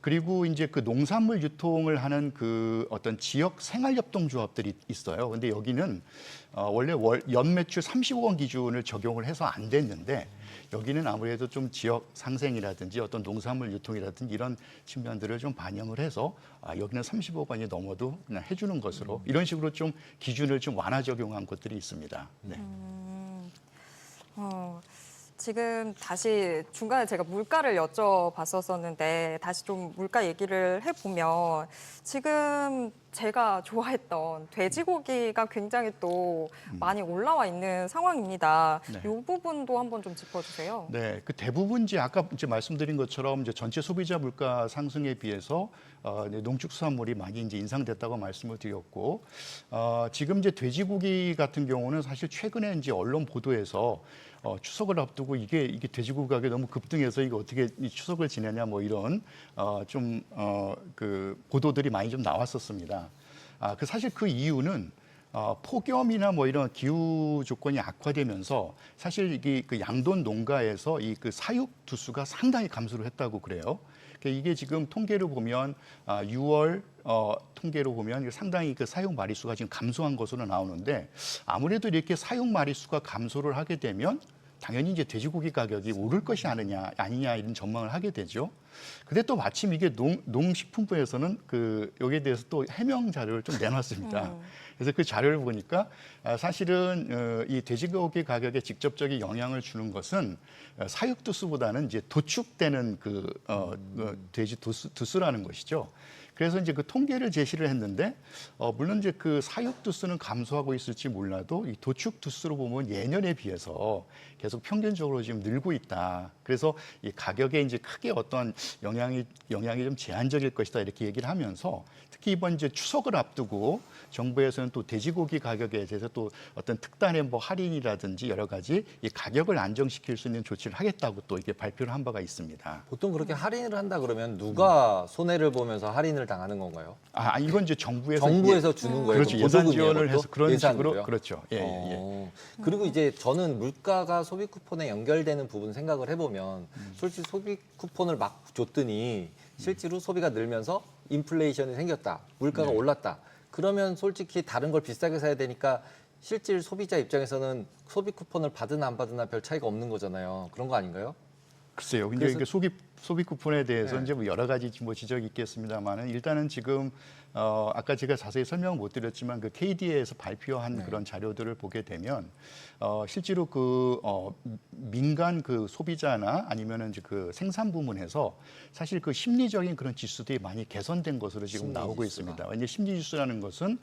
그리고 이제 그 농산물 유통을 하는 그 어떤 지역 생활협동조합들이 있어요. 근데 여기는 원래 연매출 30억 원 기준을 적용을 해서 안 됐는데 여기는 아무래도 좀 지역 상생이라든지 어떤 농산물 유통이라든지 이런 측면들을 좀 반영을 해서 여기는 30억 원이 넘어도 그냥 해주는 것으로 이런 식으로 좀 기준을 좀 완화 적용한 것들이 있습니다. 네. 지금 다시 중간에 제가 물가를 여쭤봤었는데 다시 좀 물가 얘기를 해보면 지금 제가 좋아했던 돼지고기가 굉장히 또 많이 올라와 있는 상황입니다. 네. 이 부분도 한번 좀 짚어주세요. 네, 그 대부분 이제 아까 이제 말씀드린 것처럼 이제 전체 소비자 물가 상승에 비해서 농축수산물이 많이 이제 인상됐다고 말씀을 드렸고 지금 이제 돼지고기 같은 경우는 사실 최근에 이제 언론 보도에서 추석을 앞두고 이게 돼지고기 가격이 너무 급등해서 이거 어떻게 이 추석을 지내냐 뭐 이런 그 보도들이 많이 좀 나왔었습니다. 그 사실 그 이유는 폭염이나 뭐 이런 기후 조건이 악화되면서 사실 이게 그 양돈 농가에서 이 그 사육 두수가 상당히 감소를 했다고 그래요. 이게 지금 통계로 보면 6월 통계로 보면 상당히 그 사육 마리수가 지금 감소한 것으로 나오는데 아무래도 이렇게 사육 마리수가 감소를 하게 되면 당연히 이제 돼지고기 가격이 오를 것이 아니냐 이런 전망을 하게 되죠. 근데 또 마침 이게 농식품부에서는 그 여기에 대해서 또 해명 자료를 좀 내놨습니다. 그래서 그 자료를 보니까 사실은 이 돼지고기 가격에 직접적인 영향을 주는 것은 사육 두수보다는 이제 도축되는 돼지 두수라는 것이죠. 그래서 이제 그 통계를 제시를 했는데 물론 이제 그 사육 두수는 감소하고 있을지 몰라도 이 도축 두수로 보면 예년에 비해서 계속 평균적으로 지금 늘고 있다. 그래서 이 가격에 이제 크게 어떤 영향이 좀 제한적일 것이다 이렇게 얘기를 하면서 특히 이번 이제 추석을 앞두고 정부에서는 또 돼지고기 가격에 대해서 또 어떤 특단의 뭐 할인이라든지 여러 가지 이 가격을 안정시킬 수 있는 조치를 하겠다고 또 이게 발표를 한 바가 있습니다. 보통 그렇게 할인을 한다 그러면 누가 손해를 보면서 할인을 당하는 건가요? 이건 이제 정부에서 주는 거예요. 그렇죠. 예산 지원을 해서 그런 예산으로요? 식으로 그렇죠. 예. 그리고 이제 저는 물가가 소비 쿠폰에 연결되는 부분 생각을 해보면 솔직히 소비 쿠폰을 막 줬더니 실제로 소비가 늘면서 인플레이션이 생겼다, 물가가 올랐다. 그러면 솔직히 다른 걸 비싸게 사야 되니까 실질 소비자 입장에서는 소비 쿠폰을 받으나 안 받으나 별 차이가 없는 거잖아요. 그런 거 아닌가요? 글쎄요. 이제 그래서- 이게 소비 쿠폰에 대해서 네. 이제 뭐 여러 가지 뭐 지적이 있겠습니다만은 일단은 지금 아까 제가 자세히 설명 못 드렸지만 그 KDA에서 발표한 네. 그런 자료들을 보게 되면 실제로 민간 그 소비자나 아니면은 이제 그 생산 부문에서 사실 그 심리적인 그런 지수들이 많이 개선된 것으로 지금 심리 나오고 지수가. 있습니다. 왜냐 심리 지수라는 것은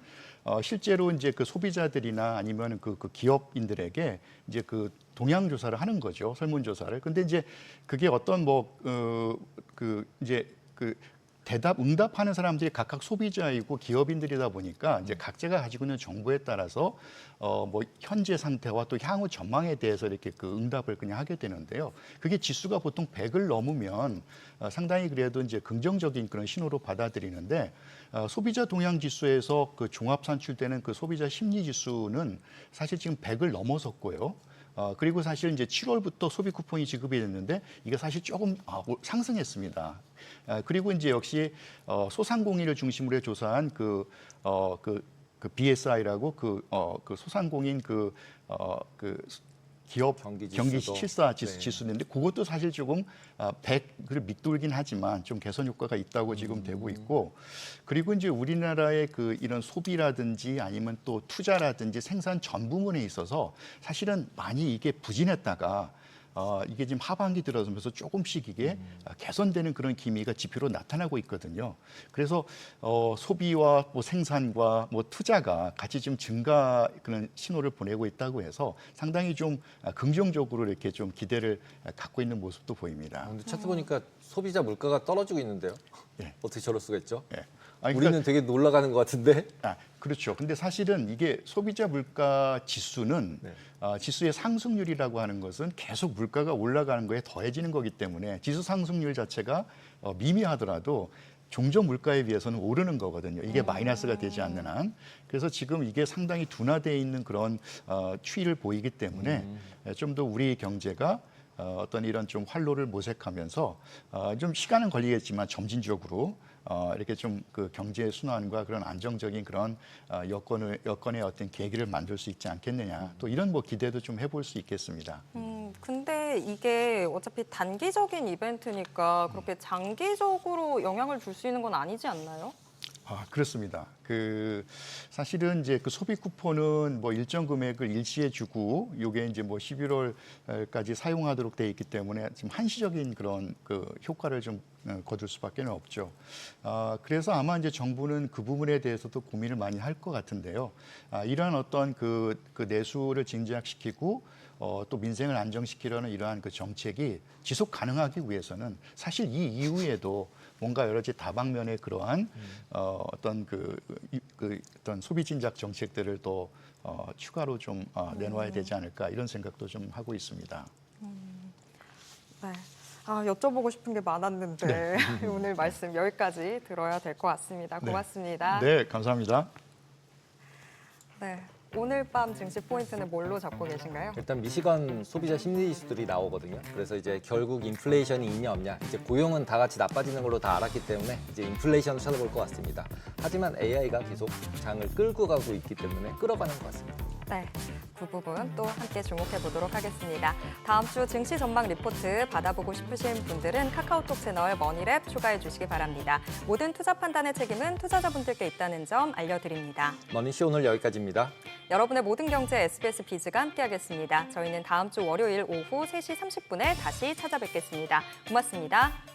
실제로 이제 그 소비자들이나 아니면 그 기업인들에게 이제 그 동향 조사를 하는 거죠. 설문 조사를. 근데 이제 그게 어떤 응답하는 사람들이 각각 소비자이고 기업인들이다 보니까 이제 각자가 가지고 있는 정보에 따라서 현재 상태와 또 향후 전망에 대해서 이렇게 그 응답을 그냥 하게 되는데요. 그게 지수가 보통 100을 넘으면 상당히 그래도 이제 긍정적인 그런 신호로 받아들이는데 소비자 동향 지수에서 그 종합 산출되는 그 소비자 심리 지수는 사실 지금 100을 넘어섰고요. 그리고 사실 이제 7월부터 소비 쿠폰이 지급이 됐는데 이게 사실 조금 상승했습니다. 그리고 이제 역시 소상공인을 중심으로 조사한 그 BSI라고 그 소상공인 기업 경기 경기 지수도. 실사 네. 지수인데 그것도 사실 조금 100을 밑돌긴 하지만 좀 개선 효과가 있다고 지금 되고 있고 그리고 이제 우리나라의 그 이런 소비라든지 아니면 또 투자라든지 생산 전 부문에 있어서 사실은 많이 이게 부진했다가 이게 지금 하반기 들어서면서 조금씩 이게 개선되는 그런 기미가 지표로 나타나고 있거든요. 그래서 소비와 뭐 생산과 뭐 투자가 같이 좀 증가 그런 신호를 보내고 있다고 해서 상당히 좀 긍정적으로 이렇게 좀 기대를 갖고 있는 모습도 보입니다. 근데 차트 보니까 소비자 물가가 떨어지고 있는데요. 예. 어떻게 저럴 수가 있죠? 예. 아니, 우리는 되게 놀라가는 것 같은데. 그렇죠. 근데 사실은 이게 소비자 물가 지수는 네. 지수의 상승률이라고 하는 것은 계속 물가가 올라가는 거에 더해지는 거기 때문에 지수 상승률 자체가 미미하더라도 종전 물가에 비해서는 오르는 거거든요. 이게 마이너스가 되지 않는 한. 그래서 지금 이게 상당히 둔화되어 있는 그런 추이를 보이기 때문에 좀 더 우리 경제가 어떤 이런 좀 활로를 모색하면서 좀 시간은 걸리겠지만 점진적으로 이렇게 좀 그 경제 순환과 그런 안정적인 그런 여건의 어떤 계기를 만들 수 있지 않겠느냐. 또 이런 뭐 기대도 좀 해볼 수 있겠습니다. 근데 이게 어차피 단기적인 이벤트니까 그렇게 장기적으로 영향을 줄 수 있는 건 아니지 않나요? 그렇습니다. 사실은 이제 그 소비 쿠폰은 뭐 일정 금액을 일시에 주고 요게 이제 뭐 11월까지 사용하도록 돼 있기 때문에 지금 한시적인 그런 그 효과를 좀 거둘 수밖에 없죠. 그래서 아마 이제 정부는 그 부분에 대해서도 고민을 많이 할 것 같은데요. 이러한 어떤 그 내수를 증진시키고 또 민생을 안정시키려는 이러한 그 정책이 지속 가능하기 위해서는 사실 이 이후에도 뭔가 여러 가지 다방면의 그러한 어떤 어떤 소비 진작 정책들을 또 추가로 좀 내놓아야 되지 않을까 이런 생각도 좀 하고 있습니다. 네. 여쭤보고 싶은 게 많았는데 오늘 말씀 여기까지 들어야 될 것 같습니다. 고맙습니다. 네, 감사합니다. 네. 오늘 밤 증시 포인트는 뭘로 잡고 계신가요? 일단 미시간 소비자 심리 지수들이 나오거든요. 그래서 이제 결국 인플레이션이 있냐 없냐, 이제 고용은 다 같이 나빠지는 걸로 다 알았기 때문에 이제 인플레이션을 찾아볼 것 같습니다. 하지만 AI가 계속 장을 끌고 가고 있기 때문에 끌어가는 것 같습니다. 네, 그 부분 또 함께 주목해 보도록 하겠습니다. 다음 주 증시 전망 리포트 받아보고 싶으신 분들은 카카오톡 채널 머니랩 추가해 주시기 바랍니다. 모든 투자 판단의 책임은 투자자분들께 있다는 점 알려드립니다. 머니쇼 오늘 여기까지입니다. 여러분의 모든 경제 SBS 비즈가 함께하겠습니다. 저희는 다음 주 월요일 오후 3시 30분에 다시 찾아뵙겠습니다. 고맙습니다.